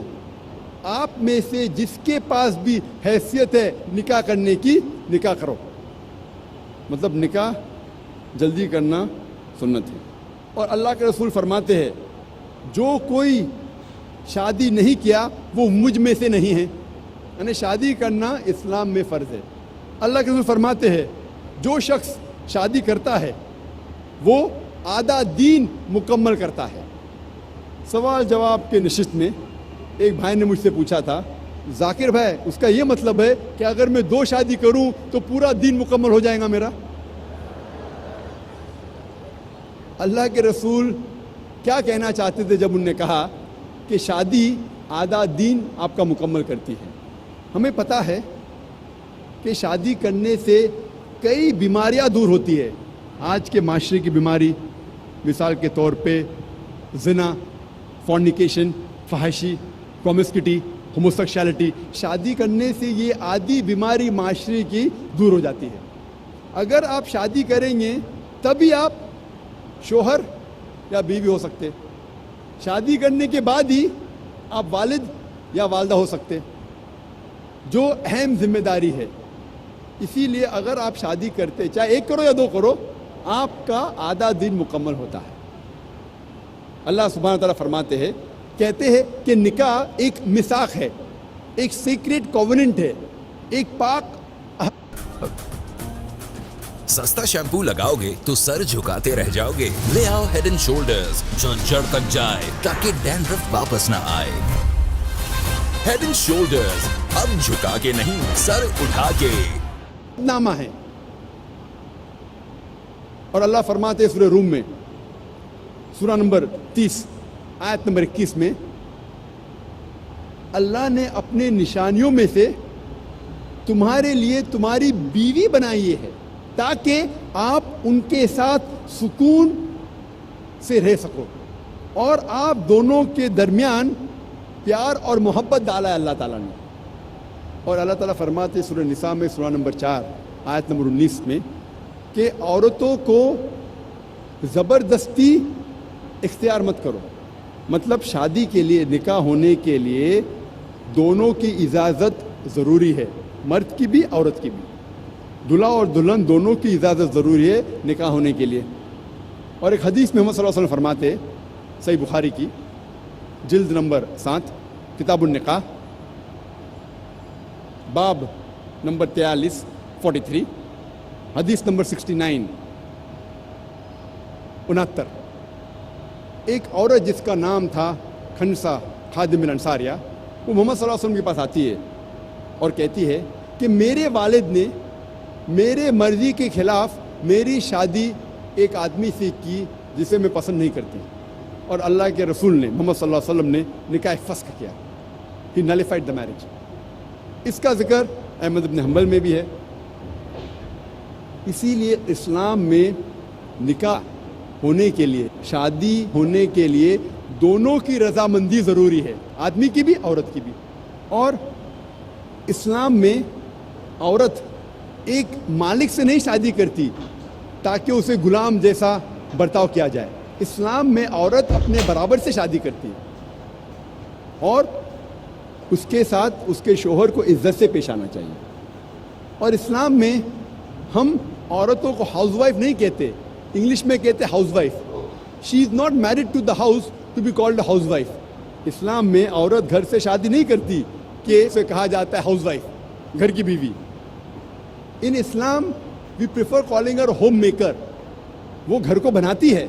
آپ میں سے جس کے پاس بھی حیثیت ہے نکاح کرنے کی، نکاح کرو. مطلب نکاح جلدی کرنا سنت ہے. اور اللہ کے رسول فرماتے ہیں جو کوئی شادی نہیں کیا وہ مجھ میں سے نہیں ہے. یعنی شادی کرنا اسلام میں فرض ہے. اللہ کے رسول فرماتے ہیں جو شخص شادی کرتا ہے وہ آدھا دین مکمل کرتا ہے. سوال جواب کے نشست میں ایک بھائی نے مجھ سے پوچھا تھا، ذاکر بھائی اس کا یہ مطلب ہے کہ اگر میں 2 شادی کروں تو پورا دین مکمل ہو جائے گا میرا؟ اللہ کے رسول کیا کہنا چاہتے تھے جب انہوں نے کہا کہ شادی آدھا دین آپ کا مکمل کرتی ہے؟ ہمیں پتہ ہے کہ شادی کرنے سے کئی بیماریاں دور ہوتی ہے. آج کے معاشرے کی بیماری مثال کے طور پہ زنا، فورنیکیشن، فحاشی، پرومسکیوٹی، ہوموسیکشوالٹی، شادی کرنے سے یہ آدھی بیماری معاشرے کی دور ہو جاتی ہے. اگر آپ شادی کریں گے تبھی آپ شوہر یا بیوی ہو سکتے. شادی کرنے کے بعد ہی آپ والد یا والدہ ہو سکتے، جو اہم ذمہ داری ہے. اسی لیے اگر آپ شادی کرتے، چاہے 1 کرو یا 2 کرو، آپ کا آدھا دن مکمل ہوتا ہے. اللہ سبحانہ تعالیٰ فرماتے ہیں، کہتے ہیں کہ نکاح ایک میثاق ہے، ایک سیکریٹ کووننٹ ہے، ایک پاک. سستا شیمپو لگاؤ گے تو سر جھکاتے رہ جاؤ گے. لے آؤ ہیڈ اینڈ شولڈرز جو جڑ تک جائے تاکہ ڈینڈرف واپس نہ آئے. ہیڈ اینڈ شولڈرز اب جھکا کے نہیں، سر اٹھا کے. نامہ ہے. اور اللہ فرماتے ہیں سورہ روم میں، سورہ نمبر 30 آیت نمبر 21 میں، اللہ نے اپنے نشانیوں میں سے تمہارے لیے تمہاری بیوی بنائی ہے تاکہ آپ ان کے ساتھ سکون سے رہ سکو، اور آپ دونوں کے درمیان پیار اور محبت ڈالا ہے اللہ تعالیٰ نے. اور اللہ تعالیٰ فرماتے سورہ نساء میں سورہ نمبر 4 آیت نمبر 19 میں کہ عورتوں کو زبردستی اختیار مت کرو. مطلب شادی کے لیے، نکاح ہونے کے لیے دونوں کی اجازت ضروری ہے، مرد کی بھی عورت کی بھی. دلہا اور دلہن دونوں کی اجازت ضروری ہے نکاح ہونے کے لیے. اور ایک حدیث میں محمد صلی اللہ علیہ وسلم فرماتے، صحیح بخاری کی جلد نمبر 7 کتاب النکاح، باب نمبر 43 حدیث نمبر 69 69، ایک عورت جس کا نام تھا خنسہ خادم الانصاریہ، وہ محمد صلی اللہ علیہ وسلم کے پاس آتی ہے اور کہتی ہے کہ میرے والد نے میرے مرضی کے خلاف میری شادی ایک آدمی سے کی جسے میں پسند نہیں کرتی، اور اللہ کے رسول نے محمد صلی اللہ علیہ وسلم نے نکاح فسخ کیا. ہی نلیفائڈ دا میرج. اس کا ذکر احمد بن حنبل میں بھی ہے. اسی لیے اسلام میں نکاح ہونے کے لیے، شادی ہونے کے لیے دونوں کی رضامندی ضروری ہے، آدمی کی بھی عورت کی بھی. اور اسلام میں عورت ایک مالک سے نہیں شادی کرتی تاکہ اسے غلام جیسا برتاؤ کیا جائے. اسلام میں عورت اپنے برابر سے شادی کرتی ہے اور اس کے ساتھ اس کے شوہر کو عزت سے پیش آنا چاہیے. اور اسلام میں ہم عورتوں کو ہاؤس وائف نہیں کہتے، انگلش میں کہتے housewife. She is not married to the house to be called housewife. اسلام میں عورت گھر سے شادی نہیں کرتی کہ اسے کہا جاتا ہے ہاؤس وائف، گھر کی بیوی. In Islam we prefer calling her homemaker. وہ گھر کو بناتی ہے،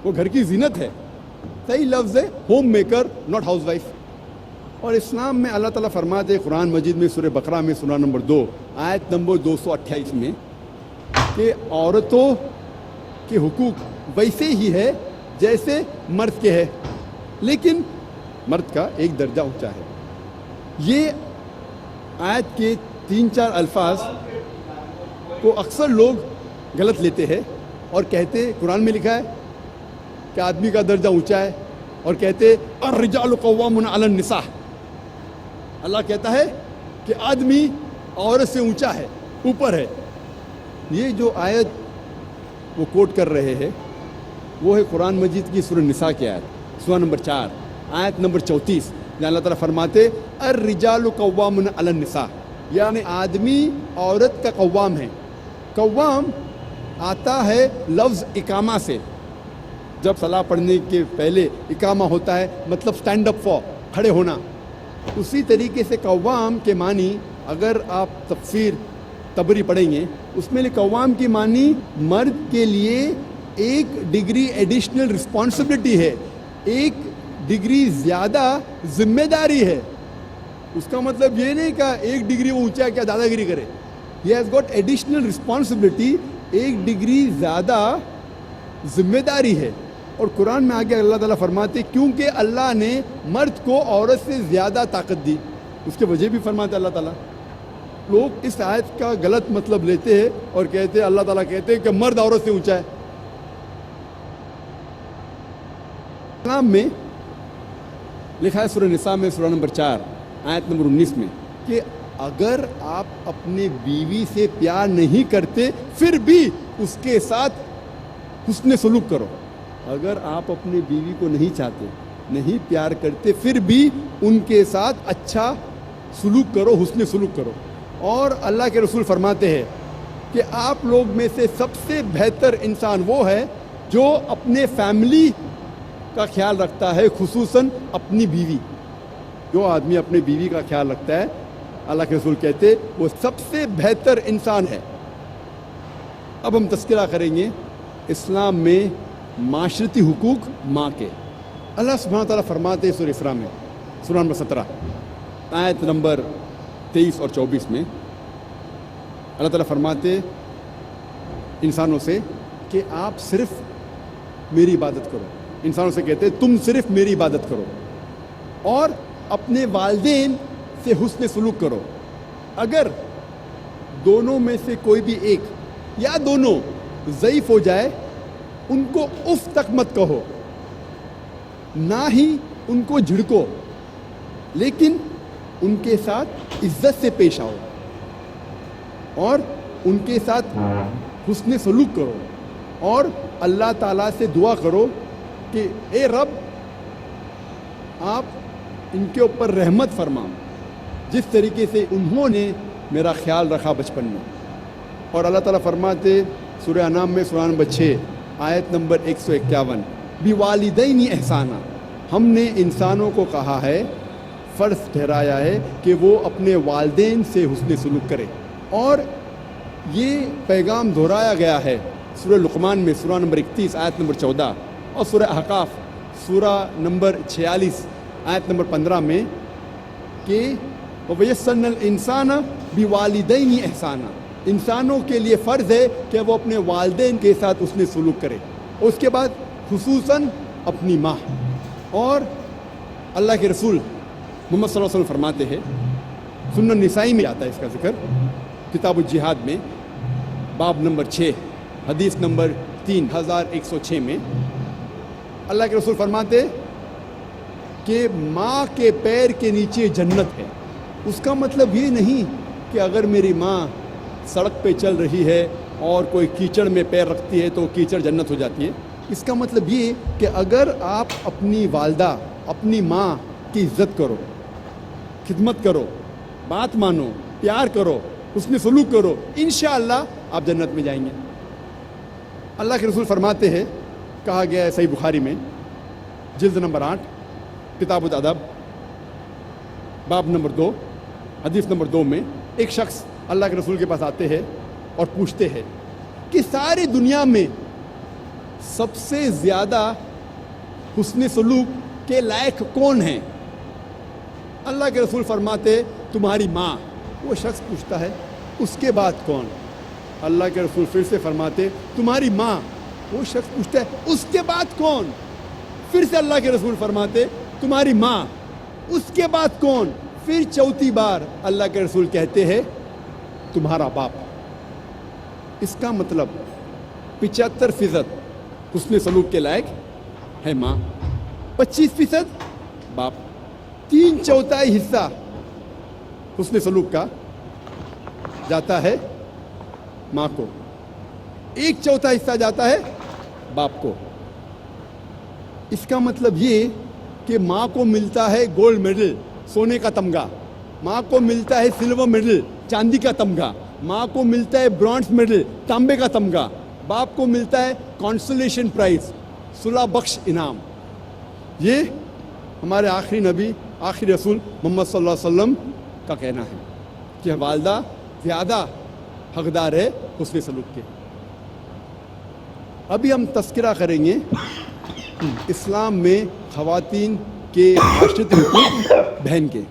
وہ گھر کی زینت ہے. صحیح لفظ ہے home maker, not house wife. اور اسلام میں اللہ تعالیٰ فرماتے قرآن مجید میں سورہ بقرہ میں سورہ نمبر 2 آیت نمبر 228 میں کہ عورتوں کے حقوق ویسے ہی ہے جیسے مرد کے ہے، لیکن مرد کا ایک درجہ اونچا ہے. یہ آیت کے 3-4 الفاظ کو اکثر لوگ غلط لیتے ہیں اور کہتے قرآن میں لکھا ہے کہ آدمی کا درجہ اونچا ہے، اور کہتے الرجال قوامون علی النساء. اللہ کہتا ہے کہ آدمی عورت سے اونچا ہے، اوپر ہے. یہ جو آیت وہ کوٹ کر رہے ہیں وہ ہے قرآن مجید کی سورہ نساء کی آیت، سورہ نمبر 4 آیت نمبر 34 جہاں اللہ تعالیٰ فرماتے الرجال قوامون علی النساء، یعنی آدمی عورت کا قوام ہے. قوام آتا ہے لفظ اقامہ سے. جب صلاح پڑھنے کے پہلے اقامہ ہوتا ہے مطلب اسٹینڈ اپ فار، کھڑے ہونا. اسی طریقے سے قوام کے معنی اگر آپ تفسیر تبری پڑھیں گے اس میں قوام کی معنی مرد کے لیے ایک ڈگری ایڈیشنل رسپانسبلٹی ہے، ایک ڈگری زیادہ ذمہ داری ہے. اس کا مطلب یہ نہیں کہ ایک ڈگری وہ اونچا کیا دادا گیری کرے. He has got additional responsibility, ایک ڈگری زیادہ ذمہ داری ہے. اور قرآن میں آگے اللہ تعالیٰ فرماتے کیونکہ اللہ نے مرد کو عورت سے زیادہ طاقت دی. اس کے وجہ بھی فرماتے اللہ تعالیٰ. لوگ اس آیت کا غلط مطلب لیتے ہیں اور کہتے ہیں اللہ تعالیٰ کہتے ہیں کہ مرد عورت سے اونچا ہے. اسلام میں لکھا ہے سورہ نساء میں سورہ نمبر 4 آیت نمبر 19 میں کہ اگر آپ اپنے بیوی سے پیار نہیں کرتے پھر بھی اس کے ساتھ حسن سلوک کرو. اگر آپ اپنی بیوی کو نہیں چاہتے، نہیں پیار کرتے، پھر بھی ان کے ساتھ اچھا سلوک کرو، حسن سلوک کرو. اور اللہ کے رسول فرماتے ہیں کہ آپ لوگ میں سے سب سے بہتر انسان وہ ہے جو اپنے فیملی کا خیال رکھتا ہے، خصوصاً اپنی بیوی. جو آدمی اپنی بیوی کا خیال رکھتا ہے اللہ کے رسول کہتے وہ سب سے بہتر انسان ہے. اب ہم تذکرہ کریں گے اسلام میں معاشرتی حقوق ماں کے. اللہ سبحانہ وتعالیٰ فرماتے سورہ اسراء میں سورہ نمبر 17 آیت نمبر 23 اور 24 میں اللہ تعالیٰ فرماتے انسانوں سے کہ آپ صرف میری عبادت کرو. انسانوں سے کہتے تم صرف میری عبادت کرو اور اپنے والدین سے حسن سلوک کرو. اگر دونوں میں سے کوئی بھی ایک یا دونوں ضعیف ہو جائے ان کو اف تک مت کہو، نہ ہی ان کو جھڑکو، لیکن ان کے ساتھ عزت سے پیش آؤ اور ان کے ساتھ حسن سلوک کرو اور اللہ تعالیٰ سے دعا کرو کہ اے رب آپ ان کے اوپر رحمت فرماؤ جس طریقے سے انہوں نے میرا خیال رکھا بچپن میں. اور اللہ تعالیٰ فرماتے سورہ انعام میں سورہ نمبر 6 آیت نمبر 151 بِوَالِدَيْنِ احسانہ، ہم نے انسانوں کو کہا ہے، فرض ٹھہرایا ہے کہ وہ اپنے والدین سے حسن سلوک کرے. اور یہ پیغام دہرایا گیا ہے سورہ لقمان میں سورہ نمبر 31 آیت نمبر 14 اور سورہ احقاف سورہ نمبر 46 آیت نمبر 15 میں کہ وَيَسَّرْنَا الْإِنسَانَ بِوَالِدَيْنِ احسانہ، انسانوں کے لیے فرض ہے کہ وہ اپنے والدین کے ساتھ حسن سلوک کرے. اور اس کے بعد خصوصاً اپنی ماں. اور اللہ کے رسول محمد صلی اللہ علیہ وسلم فرماتے ہیں، سنن نسائی میں آتا ہے اس کا ذکر کتاب الجہاد میں باب نمبر 6 حدیث نمبر 3106 میں اللہ کے رسول فرماتے کہ ماں کے پیر کے نیچے جنت ہے. اس کا مطلب یہ نہیں کہ اگر میری ماں سڑک پہ چل رہی ہے اور کوئی کیچڑ میں پیر رکھتی ہے تو کیچڑ جنت ہو جاتی ہے. اس کا مطلب یہ کہ اگر آپ اپنی والدہ اپنی ماں کی عزت کرو، خدمت کرو، بات مانو، پیار کرو، حسن سلوک کرو، انشاءاللہ آپ جنت میں جائیں گے. اللہ کے رسول فرماتے ہیں، کہا گیا ہے صحیح بخاری میں جلد نمبر 8 کتاب الادب باب نمبر 2 حدیث نمبر 2 میں ایک شخص اللہ کے رسول کے پاس آتے ہیں اور پوچھتے ہیں کہ ساری دنیا میں سب سے زیادہ حسن سلوک کے لائق کون ہیں؟ اللہ کے رسول فرماتے تمہاری ماں. وہ شخص پوچھتا ہے اس کے بعد کون؟ اللہ کے رسول پھر سے فرماتے تمہاری ماں. وہ شخص پوچھتا ہے اس کے بعد کون؟ پھر سے اللہ کے رسول فرماتے تمہاری ماں. اس کے بعد کون؟ پھر چوتھی بار اللہ کے رسول کہتے ہیں تمہارا باپ. اس کا مطلب 75% حسن سلوک کے لائق ہے ماں، 25% باپ، 3/4 حصہ حسن سلوک کا جاتا ہے ماں کو، 1/4 حصہ جاتا ہے باپ کو. اس کا مطلب یہ کہ ماں کو ملتا ہے گولڈ میڈل سونے کا تمغہ, ماں کو ملتا ہے سلور میڈل چاندی کا تمغہ, ماں کو ملتا ہے برونز میڈل تانبے کا تمغہ, باپ کو ملتا ہے کانسولیشن پرائز صلح بخش انعام. یہ ہمارے آخری نبی آخری رسول محمد صلی اللہ علیہ وسلم کا کہنا ہے کہ والدہ زیادہ حقدار ہے حسن سلوک کے. ابھی ہم تذکرہ کریں گے اسلام میں خواتین کے معاشرتی حقوق بہن کے.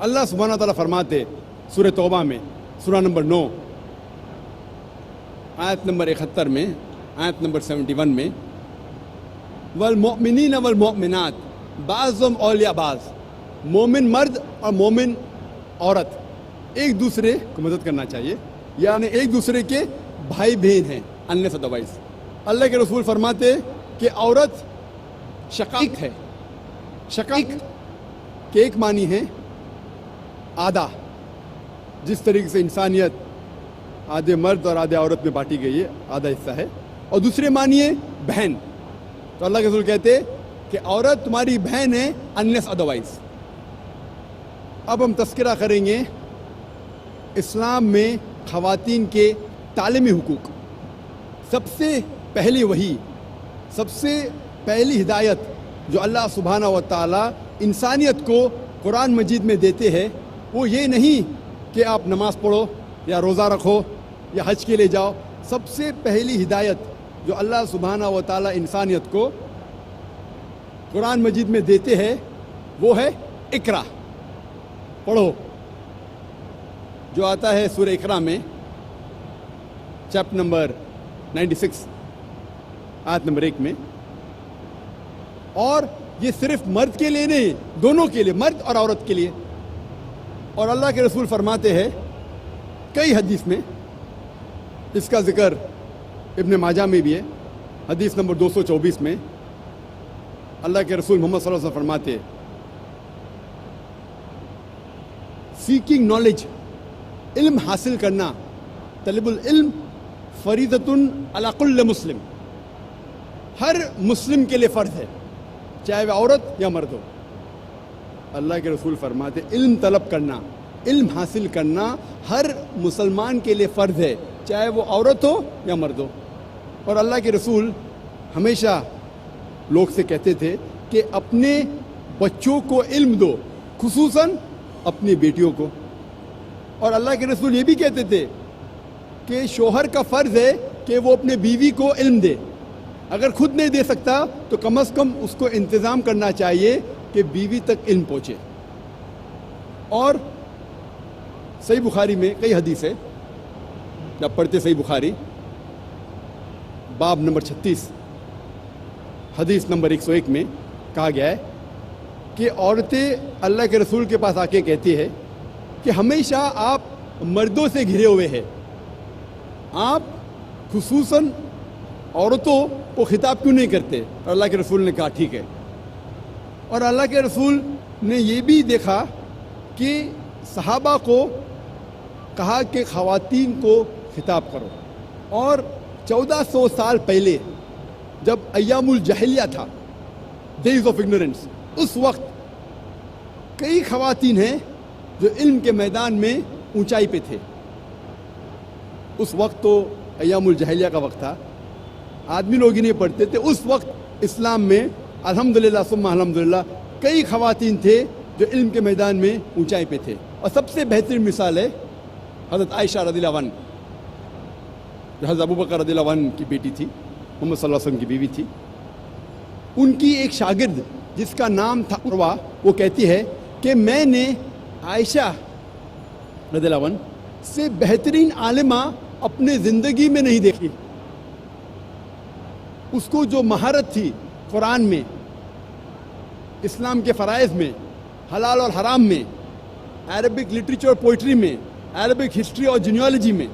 اللہ سبحانہ تعالیٰ فرماتے سورہ توبہ میں سورہ نمبر 9 آیت نمبر 71 میں آیت نمبر 71 میں والمؤمنین والمؤمنات بعضهم اولیاء بعض, مومن مرد اور مومن عورت ایک دوسرے کو مدد کرنا چاہیے, یعنی ایک دوسرے کے بھائی بہن ہیں unless otherwise. اللہ کے رسول فرماتے کہ عورت شقیق ہے. شقیق کے ایک معنی ہے آدھا, جس طریقے سے انسانیت آدھے مرد اور آدھے عورت میں بانٹی گئی ہے, آدھا حصہ ہے, اور دوسرے معنی ہے بہن. تو اللہ کے رسول کہتے کہ عورت تمہاری بہن ہے unless otherwise. اب ہم تذکرہ کریں گے اسلام میں خواتین کے تعلیمی حقوق. سب سے پہلی وحی, سب سے پہلی ہدایت جو اللہ سبحانہ و تعالیٰ انسانیت کو قرآن مجید میں دیتے ہیں وہ یہ نہیں کہ آپ نماز پڑھو یا روزہ رکھو یا حج کے لیے جاؤ. سب سے پہلی ہدایت جو اللہ سبحانہ و تعالیٰ انسانیت کو قرآن مجید میں دیتے ہیں وہ ہے اقرا, پڑھو, جو آتا ہے سورہ اقرا میں چیپٹر نمبر 96 آیت نمبر 1 میں. اور یہ صرف مرد کے لیے نہیں, دونوں کے لیے, مرد اور عورت کے لیے. اور اللہ کے رسول فرماتے ہیں کئی حدیث میں, اس کا ذکر ابن ماجہ میں بھی ہے, حدیث نمبر 224 میں اللہ کے رسول محمد صلی اللہ علیہ وسلم فرماتے سیکنگ نالج, علم حاصل کرنا, طلب العلم فریضۃ علی کل مسلم, ہر مسلم کے لیے فرض ہے چاہے وہ عورت یا مرد ہو. اللہ کے رسول فرماتے علم طلب کرنا, علم حاصل کرنا ہر مسلمان کے لیے فرض ہے چاہے وہ عورت ہو یا مرد ہو. اور اللہ کے رسول ہمیشہ لوگ سے کہتے تھے کہ اپنے بچوں کو علم دو, خصوصاً اپنی بیٹیوں کو. اور اللہ کے رسول یہ بھی کہتے تھے کہ شوہر کا فرض ہے کہ وہ اپنے بیوی کو علم دے, اگر خود نہیں دے سکتا تو کم از کم اس کو انتظام کرنا چاہیے کہ بیوی تک علم پہنچے. اور صحیح بخاری میں کئی حدیث ہے, جب پڑھتے صحیح بخاری باب نمبر 36 حدیث نمبر 101 میں کہا گیا ہے کہ عورتیں اللہ کے رسول کے پاس آ کے کہتی ہے کہ ہمیشہ آپ مردوں سے گھرے ہوئے ہیں, آپ خصوصاً عورتوں کو خطاب کیوں نہیں کرتے؟ اور اللہ کے رسول نے کہا ٹھیک ہے. اور اللہ کے رسول نے یہ بھی دیکھا کہ صحابہ کو کہا کہ خواتین کو خطاب کرو. اور 1400 سال پہلے جب ایام الجاہلیہ تھا, ڈیز آف اگنورنس, اس وقت کئی خواتین ہیں جو علم کے میدان میں اونچائی پہ تھے. اس وقت تو ایام الجاہلیہ کا وقت تھا, آدمی لوگ ہی نہیں پڑھتے تھے. اس وقت اسلام میں الحمدللہ ثم الحمدللہ کئی خواتین تھے جو علم کے میدان میں اونچائی پہ تھے. اور سب سے بہترین مثال ہے حضرت عائشہ رضی اللہ عنہ, جو حضرت ابوبکر رضی اللہ عنہ کی بیٹی تھی, محمد صلی اللہ علیہ وسلم کی بیوی تھی. ان کی ایک شاگرد جس کا نام تھا عروہ, وہ کہتی ہے کہ میں نے عائشہ رضی اللہ عنہ سے بہترین عالمہ اپنے زندگی میں نہیں دیکھی. اس کو جو مہارت تھی قرآن میں, اسلام کے فرائض میں, حلال اور حرام میں, عربک لٹریچر اور پوئٹری میں, عربک ہسٹری اور جینیالوجی میں.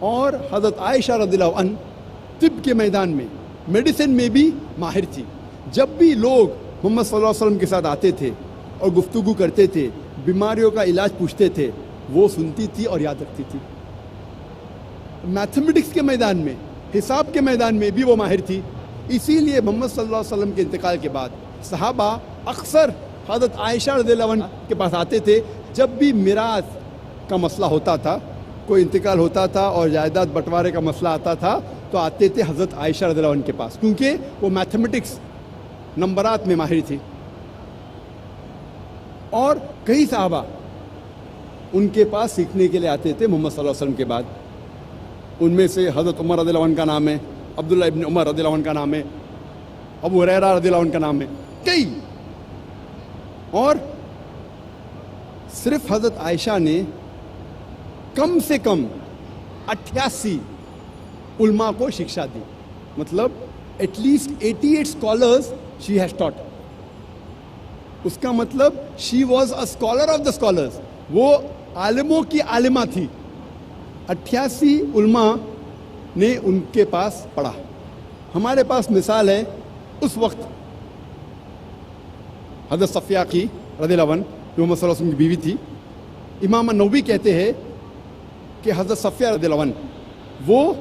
اور حضرت عائشہ رضی اللہ عنہ طب کے میدان میں, میڈیسن میں بھی ماہر تھی. جب بھی لوگ محمد صلی اللہ علیہ وسلم کے ساتھ آتے تھے اور گفتگو کرتے تھے, بیماریوں کا علاج پوچھتے تھے, وہ سنتی تھی اور یاد رکھتی تھی. میتھمیٹکس کے میدان میں, حساب کے میدان میں بھی وہ ماہر تھی. اسی لیے محمد صلی اللہ علیہ وسلم کے انتقال کے بعد صحابہ اکثر حضرت عائشہ رضی اللہ عنہ کے پاس آتے تھے. جب بھی میراث کا مسئلہ ہوتا تھا, کوئی انتقال ہوتا تھا اور جائیداد بٹوارے کا مسئلہ آتا تھا, تو آتے تھے حضرت عائشہ رضی اللہ عنہ کے پاس, کیونکہ وہ میتھمیٹکس نمبرات میں ماہر تھی. اور کئی صحابہ ان کے پاس سیکھنے کے لیے آتے تھے محمد صلی اللہ علیہ وسلم کے بعد. ان میں سے حضرت عمر رضی اللہ عنہ کا نام ہے, عبداللہ ابن عمر رضی اللہ عنہ کا نام ہے, ابو ہریرہ رضی اللہ عنہ کا نام ہے, کئی. اور صرف حضرت عائشہ نے کم سے کم 88 علماء کو شکشا دی. مطلب at least 88 scholars she has taught. اس کا مطلب she was a scholar of the scholars, وہ عالموں کی عالمہ تھی. 88 علماء نے ان کے پاس پڑھا. ہمارے پاس مثال ہے اس وقت حضرت صفیہ کی رضی اللہ عنہ, جو محمد صلی اللہ علیہ وسلم کی بیوی تھی. امام نووی کہتے ہیں کہ حضرت صفیہ رضی اللہ عنہ وہ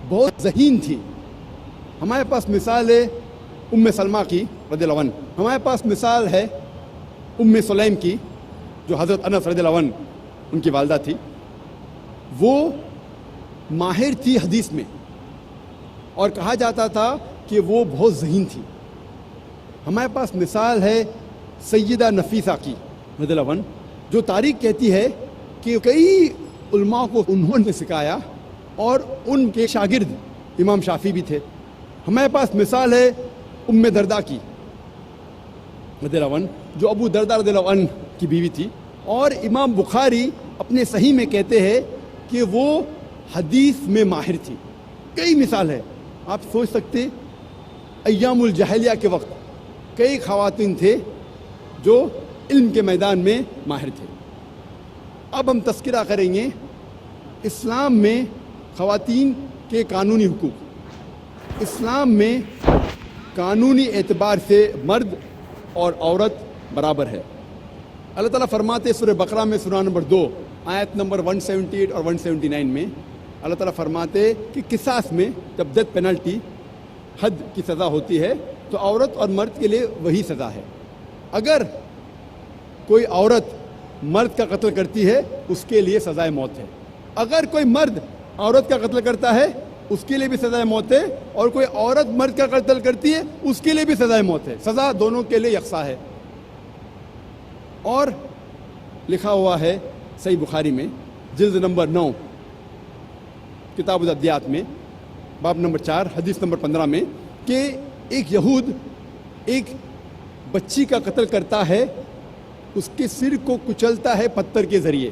بہت ذہین تھی. ہمارے پاس مثال ہے ام سلمہ کی رضی اللہ عنہ. ہمارے پاس مثال ہے ام سلیم کی, جو حضرت انس رضی اللہ عنہ ان کی والدہ تھی. وہ ماہر تھی حدیث میں اور کہا جاتا تھا کہ وہ بہت ذہین تھی. ہمارے پاس مثال ہے سیدہ نفیسہ کی رضی اللہ عنہ, جو تاریخ کہتی ہے کہ کئی علماء کو انہوں نے سکھایا اور ان کے شاگرد امام شافعی بھی تھے. ہمارے پاس مثال ہے ام درداء کی رضی اللہ عنہ, جو ابو درداء رضی اللہ عنہ کی بیوی تھی. اور امام بخاری اپنے صحیح میں کہتے ہیں کہ وہ حدیث میں ماہر تھی. کئی مثال ہے. آپ سوچ سکتے ایام الجاہلیہ کے وقت کئی خواتین تھے جو علم کے میدان میں ماہر تھے. اب ہم تذکرہ کریں گے اسلام میں خواتین کے قانونی حقوق. اسلام میں قانونی اعتبار سے مرد اور عورت برابر ہے. اللہ تعالیٰ فرماتے سورہ بقرہ میں سورہ نمبر 2 آیت نمبر 178 اور 179 میں اللہ تعالیٰ فرماتے کہ قصاص میں جب ڈیتھ پینلٹی حد کی سزا ہوتی ہے تو عورت اور مرد کے لیے وہی سزا ہے. اگر کوئی عورت مرد کا قتل کرتی ہے اس کے لیے سزائے موت ہے. اگر کوئی مرد عورت کا قتل کرتا ہے اس کے لیے بھی سزائے موت ہے, اور کوئی عورت مرد کا قتل کرتی ہے اس کے لیے بھی سزائے موت ہے. سزا دونوں کے لیے یکساں ہے. اور لکھا ہوا ہے صحیح بخاری میں جلد نمبر 9 کتاب الادیات میں باب نمبر 4 حدیث نمبر 15 میں کہ ایک یہود ایک بچی کا قتل کرتا ہے, اس کے سر کو کچلتا ہے پتھر کے ذریعے.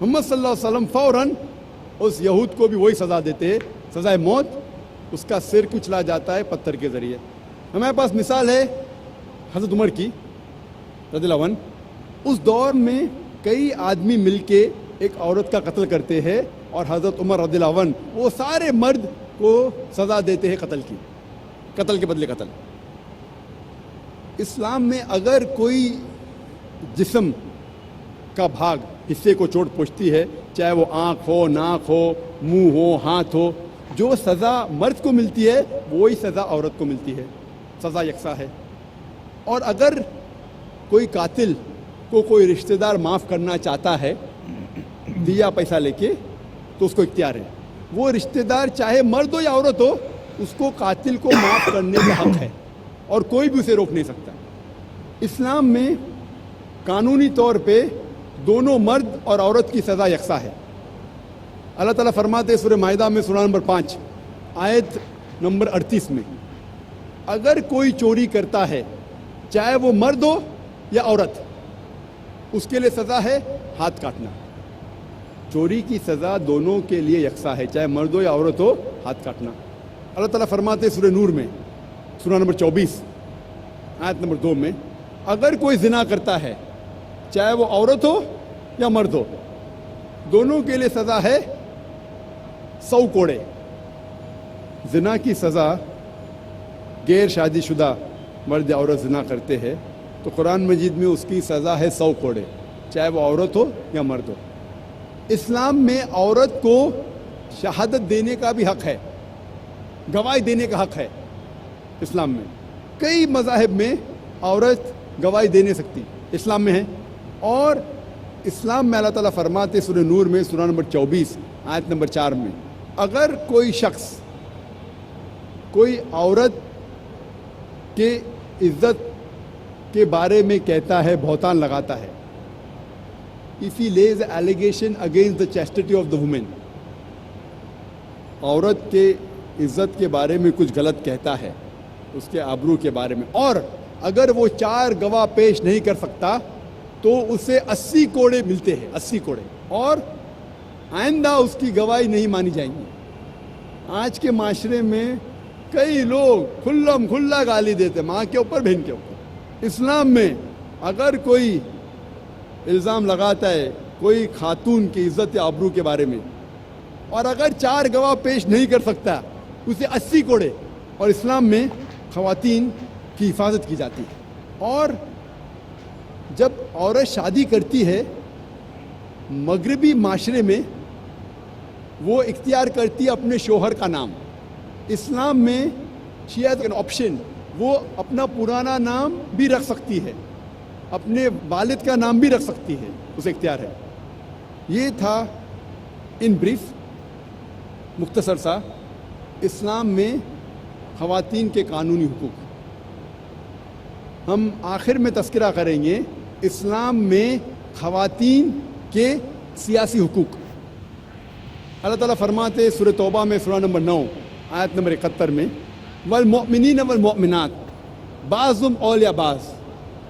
محمد صلی اللہ علیہ وسلم فوراً اس یہود کو بھی وہی سزا دیتے ہیں, سزائے موت. اس کا سر کچلا جاتا ہے پتھر کے ذریعے. ہمارے پاس مثال ہے حضرت عمر کی رضی اللہ عنہ. اس دور میں کئی آدمی مل کے ایک عورت کا قتل کرتے ہیں اور حضرت عمر رضی اللہ عنہ وہ سارے مرد کو سزا دیتے ہیں قتل کی, قتل کے بدلے قتل. اسلام میں اگر کوئی جسم کا بھاگ حصے کو چوٹ پہنچتی ہے, چاہے وہ آنکھ ہو, ناک ہو, منہ ہو, ہاتھ ہو, جو سزا مرد کو ملتی ہے وہی سزا عورت کو ملتی ہے. سزا یکساں ہے. اور اگر کوئی قاتل کو کوئی رشتہ دار معاف کرنا چاہتا ہے دیا پیسہ لے کے تو اس کو اختیار ہے. وہ رشتہ دار چاہے مرد ہو یا عورت ہو, اس کو قاتل کو معاف کرنے کا حق ہے اور کوئی بھی اسے روک نہیں سکتا. اسلام میں قانونی طور پہ دونوں مرد اور عورت کی سزا یکساں ہے. اللہ تعالیٰ فرماتے سورہ مائدہ میں سورہ نمبر 5 آیت نمبر 38 میں اگر کوئی چوری کرتا ہے چاہے وہ مرد ہو یا عورت, اس کے لیے سزا ہے ہاتھ کاٹنا. چوری کی سزا دونوں کے لیے یکساں ہے, چاہے مرد ہو یا عورت ہو, ہاتھ کاٹنا. اللہ تعالیٰ فرماتے سورہ نور میں سورہ نمبر 24 آیت نمبر 2 میں اگر کوئی زنا کرتا ہے چاہے وہ عورت ہو یا مرد ہو, دونوں کے لیے سزا ہے 100 کوڑے. زنا کی سزا غیر شادی شدہ مرد یا عورت زنا کرتے ہیں تو قرآن مجید میں اس کی سزا ہے 100 کوڑے, چاہے وہ عورت ہو یا مرد ہو. اسلام میں عورت کو شہادت دینے کا بھی حق ہے. گواہی دینے کا حق ہے اسلام میں. کئی مذاہب میں عورت گواہی دے نہیں سکتی، اسلام میں ہے. اور اسلام میں اللہ تعالیٰ فرماتے سورہ نور میں سورہ نمبر 24 آیت نمبر 4 میں، اگر کوئی شخص کوئی عورت کے عزت کے بارے میں کہتا ہے، بہتان لگاتا ہے، if he lays an allegation against the chastity of the woman، عورت کے عزت کے بارے میں کچھ غلط کہتا ہے، اس کے آبرو کے بارے میں، اور اگر وہ 4 گواہ پیش نہیں کر سکتا تو اسے 80 کوڑے ملتے ہیں، 80 کوڑے، اور آئندہ اس کی گواہی نہیں مانی جائیں گی. آج کے معاشرے میں کئی لوگ کھلم کھلا گالی دیتے ماں کے اوپر، بہن کے اوپر. اسلام میں اگر کوئی الزام لگاتا ہے کوئی خاتون کی عزت یا آبرو کے بارے میں، اور اگر 4 گواہ پیش نہیں کر سکتا اسے 80 کوڑے. اور اسلام میں خواتین کی حفاظت کی جاتی ہے. اور جب عورت شادی کرتی ہے مغربی معاشرے میں وہ اختیار کرتی ہے اپنے شوہر کا نام. اسلام میں شی ہیز این آپشن، وہ اپنا پرانا نام بھی رکھ سکتی ہے، اپنے والد کا نام بھی رکھ سکتی ہے، اسے اختیار ہے. یہ تھا ان بریف مختصر سا اسلام میں خواتین کے قانونی حقوق. ہم آخر میں تذکرہ کریں گے اسلام میں خواتین کے سیاسی حقوق. اللہ تعالیٰ فرماتے سورہ توبہ میں سورہ نمبر 9 آیت نمبر 71 میں، والمؤمنین والمؤمنات بعضهم اولیاء بعض،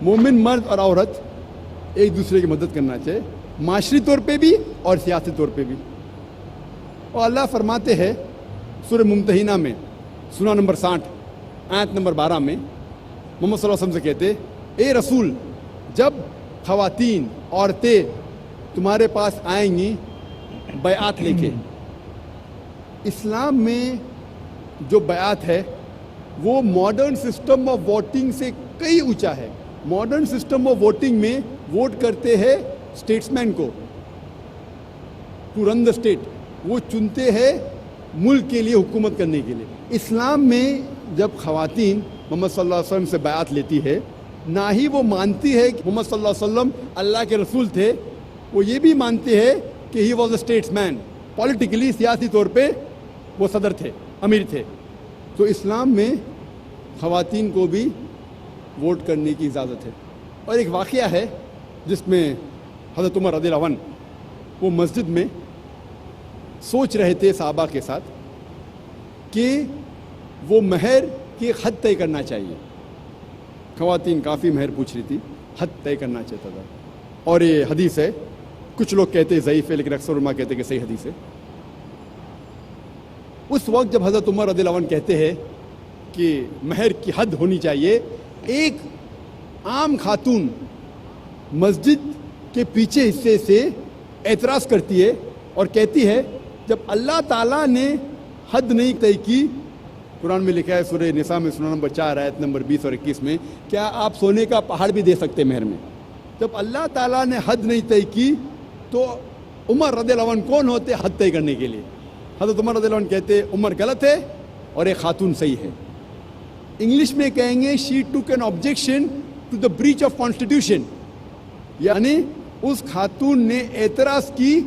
مومن مرد اور عورت ایک دوسرے کی مدد کرنا چاہیے، معاشری طور پہ بھی اور سیاسی طور پہ بھی. اور اللہ فرماتے ہیں سورہ ممتحنہ میں سورہ نمبر 60 آیت نمبر 12 میں، محمد صلی اللہ علیہ وسلم سے کہتے، اے رسول جب خواتین عورتیں تمہارے پاس آئیں گی بیعت لے کے. اسلام میں جو بیعت ہے وہ ماڈرن سسٹم آف ووٹنگ سے کئی اونچا ہے. ماڈرن سسٹم آف ووٹنگ میں ووٹ کرتے ہیں اسٹیٹس مین کو ٹو رن دا اسٹیٹ، وہ چنتے ہیں ملک کے لیے حکومت کرنے کے لیے. اسلام میں جب خواتین محمد صلی اللہ علیہ وسلم سے بیعت لیتی ہے، نہ ہی وہ مانتی ہے کہ محمد صلی اللہ علیہ وسلم اللہ کے رسول تھے، وہ یہ بھی مانتے ہیں کہ he was a statesman, politically سیاسی طور پہ وہ صدر تھے، امیر تھے. تو اسلام میں خواتین کو بھی ووٹ کرنے کی اجازت ہے. اور ایک واقعہ ہے جس میں حضرت عمر رضی اللہ عنہ وہ مسجد میں سوچ رہے تھے صحابہ کے ساتھ کہ وہ مہر کی حد طے کرنا چاہیے. خواتین کافی مہر پوچھ رہی تھی، حد طے کرنا چاہتا تھا. اور یہ حدیث ہے، کچھ لوگ کہتے ہیں ضعیف ہے لیکن اکثر علماء کہتے ہیں کہ صحیح حدیث ہے. اس وقت جب حضرت عمر رضی اللہ عنہ کہتے ہیں کہ مہر کی حد ہونی چاہیے، ایک عام خاتون مسجد کے پیچھے حصے سے اعتراض کرتی ہے اور کہتی ہے جب اللہ تعالیٰ نے حد نہیں طے کی، قرآن میں لکھا ہے سورہ نساء میں سورہ نمبر 4 آیت نمبر 20 اور 21 میں، کیا آپ سونے کا پہاڑ بھی دے سکتے مہر میں؟ جب اللہ تعالیٰ نے حد نہیں طے کی تو عمر رضی اللہ عنہ کون ہوتے حد طے کرنے کے لیے؟ حضرت عمر رضی اللہ عنہ کہتے عمر غلط ہے اور ایک خاتون صحیح ہے. انگلش میں کہیں گے she took an objection to the breach of constitution, یعنی اس خاتون نے اعتراض کی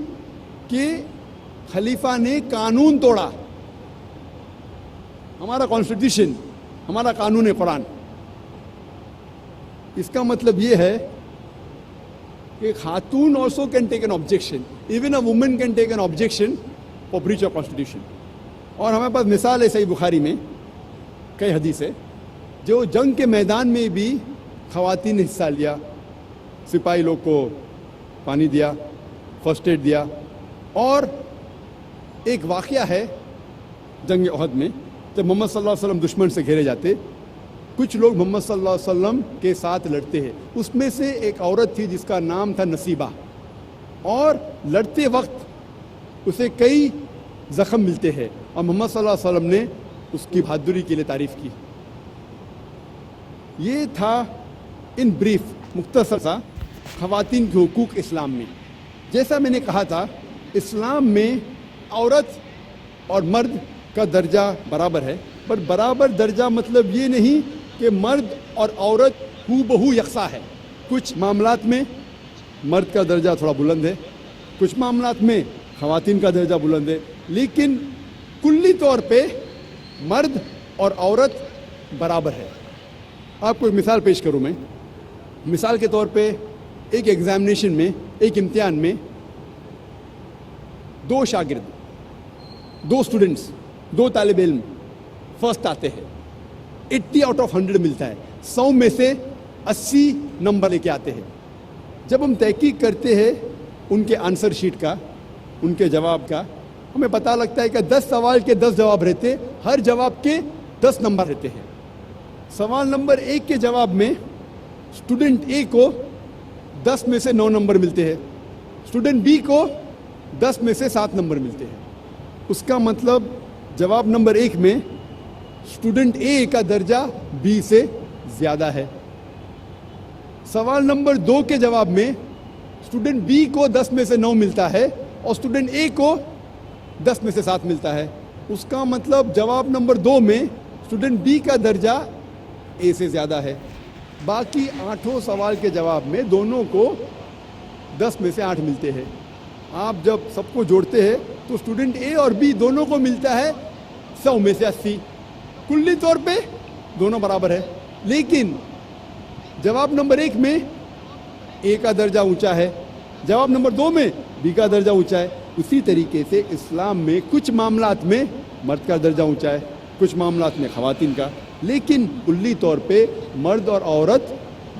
کہ خلیفہ نے قانون توڑا، ہمارا کانسٹیٹیوشن، ہمارا قانون قرآن. اس کا مطلب یہ ہے کہ خاتون also can take an objection, even a woman can take an objection for breach of constitution. اور ہمارے پاس مثال ہے صحیح بخاری میں کئی حدیث ہے جو جنگ کے میدان میں بھی خواتین نے حصہ لیا، سپاہی لوگ کو پانی دیا، فرسٹ ایڈ دیا. اور ایک واقعہ ہے جنگ احد میں جب محمد صلی اللہ علیہ وسلم دشمن سے گھیرے جاتے، کچھ لوگ محمد صلی اللہ علیہ وسلم کے ساتھ لڑتے ہیں. اس میں سے ایک عورت تھی جس کا نام تھا نصیبہ، اور لڑتے وقت اسے کئی زخم ملتے ہیں اور محمد صلی اللہ علیہ وسلم نے اس کی بہادری کے لیے تعریف کی. یہ تھا ان بریف مختصر سا خواتین کے حقوق اسلام میں. جیسا میں نے کہا تھا اسلام میں عورت اور مرد کا درجہ برابر ہے، پر برابر درجہ مطلب یہ نہیں کہ مرد اور عورت ہو بہو یکساں ہے۔ کچھ معاملات میں مرد کا درجہ تھوڑا بلند ہے، کچھ معاملات میں خواتین کا درجہ بلند ہے، لیکن کلی طور پہ مرد اور عورت برابر ہے۔ آپ کو ایک مثال پیش کروں میں، مثال کے طور پہ ایک ایگزامینیشن میں، ایک امتحان میں دو شاگرد، دو اسٹوڈنٹس، دو طالب علم فرسٹ آتے ہیں، 80 آؤٹ آف 100 ملتا ہے، 100 میں سے 80 نمبر لے کے آتے ہیں۔ جب ہم تحقیق کرتے ہیں ان کے آنسر شیٹ کا، ان کے جواب کا، ہمیں پتہ لگتا ہے کہ 10 سوال کے 10 جواب رہتے، ہر جواب کے 10 نمبر رہتے ہیں۔ سوال نمبر 1 کے جواب میں اسٹوڈنٹ اے کو 10 میں سے 9 نمبر ملتے ہیں، اسٹوڈنٹ بی کو 10 میں سے 7 نمبر ملتے ہیں۔ اس کا مطلب جواب نمبر 1 میں اسٹوڈنٹ اے کا درجہ بی سے زیادہ ہے۔ سوال نمبر 2 کے جواب میں اسٹوڈنٹ بی کو 10 میں سے 9 ملتا ہے اور اسٹوڈنٹ اے کو 10 میں سے 7 ملتا ہے۔ اس کا مطلب جواب نمبر 2 میں اسٹوڈنٹ بی کا درجہ اے سے زیادہ ہے۔ باقی 8 سوال کے جواب میں دونوں کو 10 میں سے 8 ملتے ہیں۔ آپ جب سب کو جوڑتے ہیں تو اسٹوڈنٹ اے اور بی دونوں کو ملتا ہے 100 میں سے 80۔ کلی طور پہ دونوں برابر ہے، لیکن جواب نمبر 1 میں اے کا درجہ اونچا ہے، جواب نمبر 2 میں بی کا درجہ اونچا ہے۔ اسی طریقے سے اسلام میں کچھ معاملات میں مرد کا درجہ اونچا ہے، کچھ معاملات میں خواتین کا، لیکن کلی طور پہ مرد اور عورت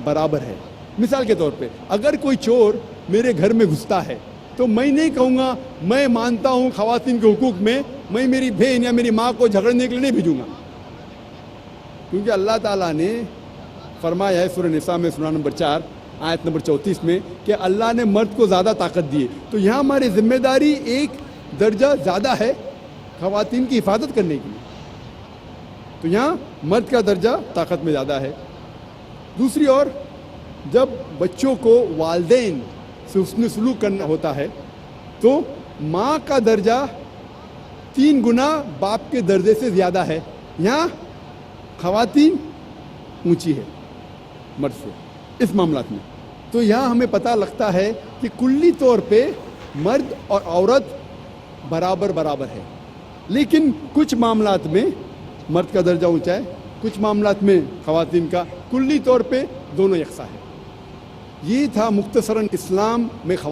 برابر ہے۔ مثال کے طور پہ اگر کوئی چور میرے گھر میں گھستا ہے تو میں نہیں کہوں گا میں مانتا ہوں خواتین کے حقوق میں میری بہن یا میری ماں کو جھگڑنے کے لیے نہیں بھیجوں گا، کیونکہ اللہ تعالیٰ نے فرمایا ہے سورہ نساء میں سورہ نمبر 4 آیت نمبر 34 میں کہ اللہ نے مرد کو زیادہ طاقت دی ہے، تو یہاں ہماری ذمہ داری ایک درجہ زیادہ ہے خواتین کی حفاظت کرنے کی، تو یہاں مرد کا درجہ طاقت میں زیادہ ہے۔ دوسری اور جب بچوں کو والدین سے حسن سلوک کرنا ہوتا ہے تو ماں کا درجہ 3 گنا باپ کے درجے سے زیادہ ہے، یہاں خواتین اونچی ہے مرد سے اس معاملات میں۔ تو یہاں ہمیں پتہ لگتا ہے کہ کلی طور پہ مرد اور عورت برابر ہے، لیکن کچھ معاملات میں مرد کا درجہ اونچا ہے، کچھ معاملات میں خواتین کا، کلی طور پہ دونوں یکساں ہے۔ یہ تھا مختصراً اسلام میں خواتین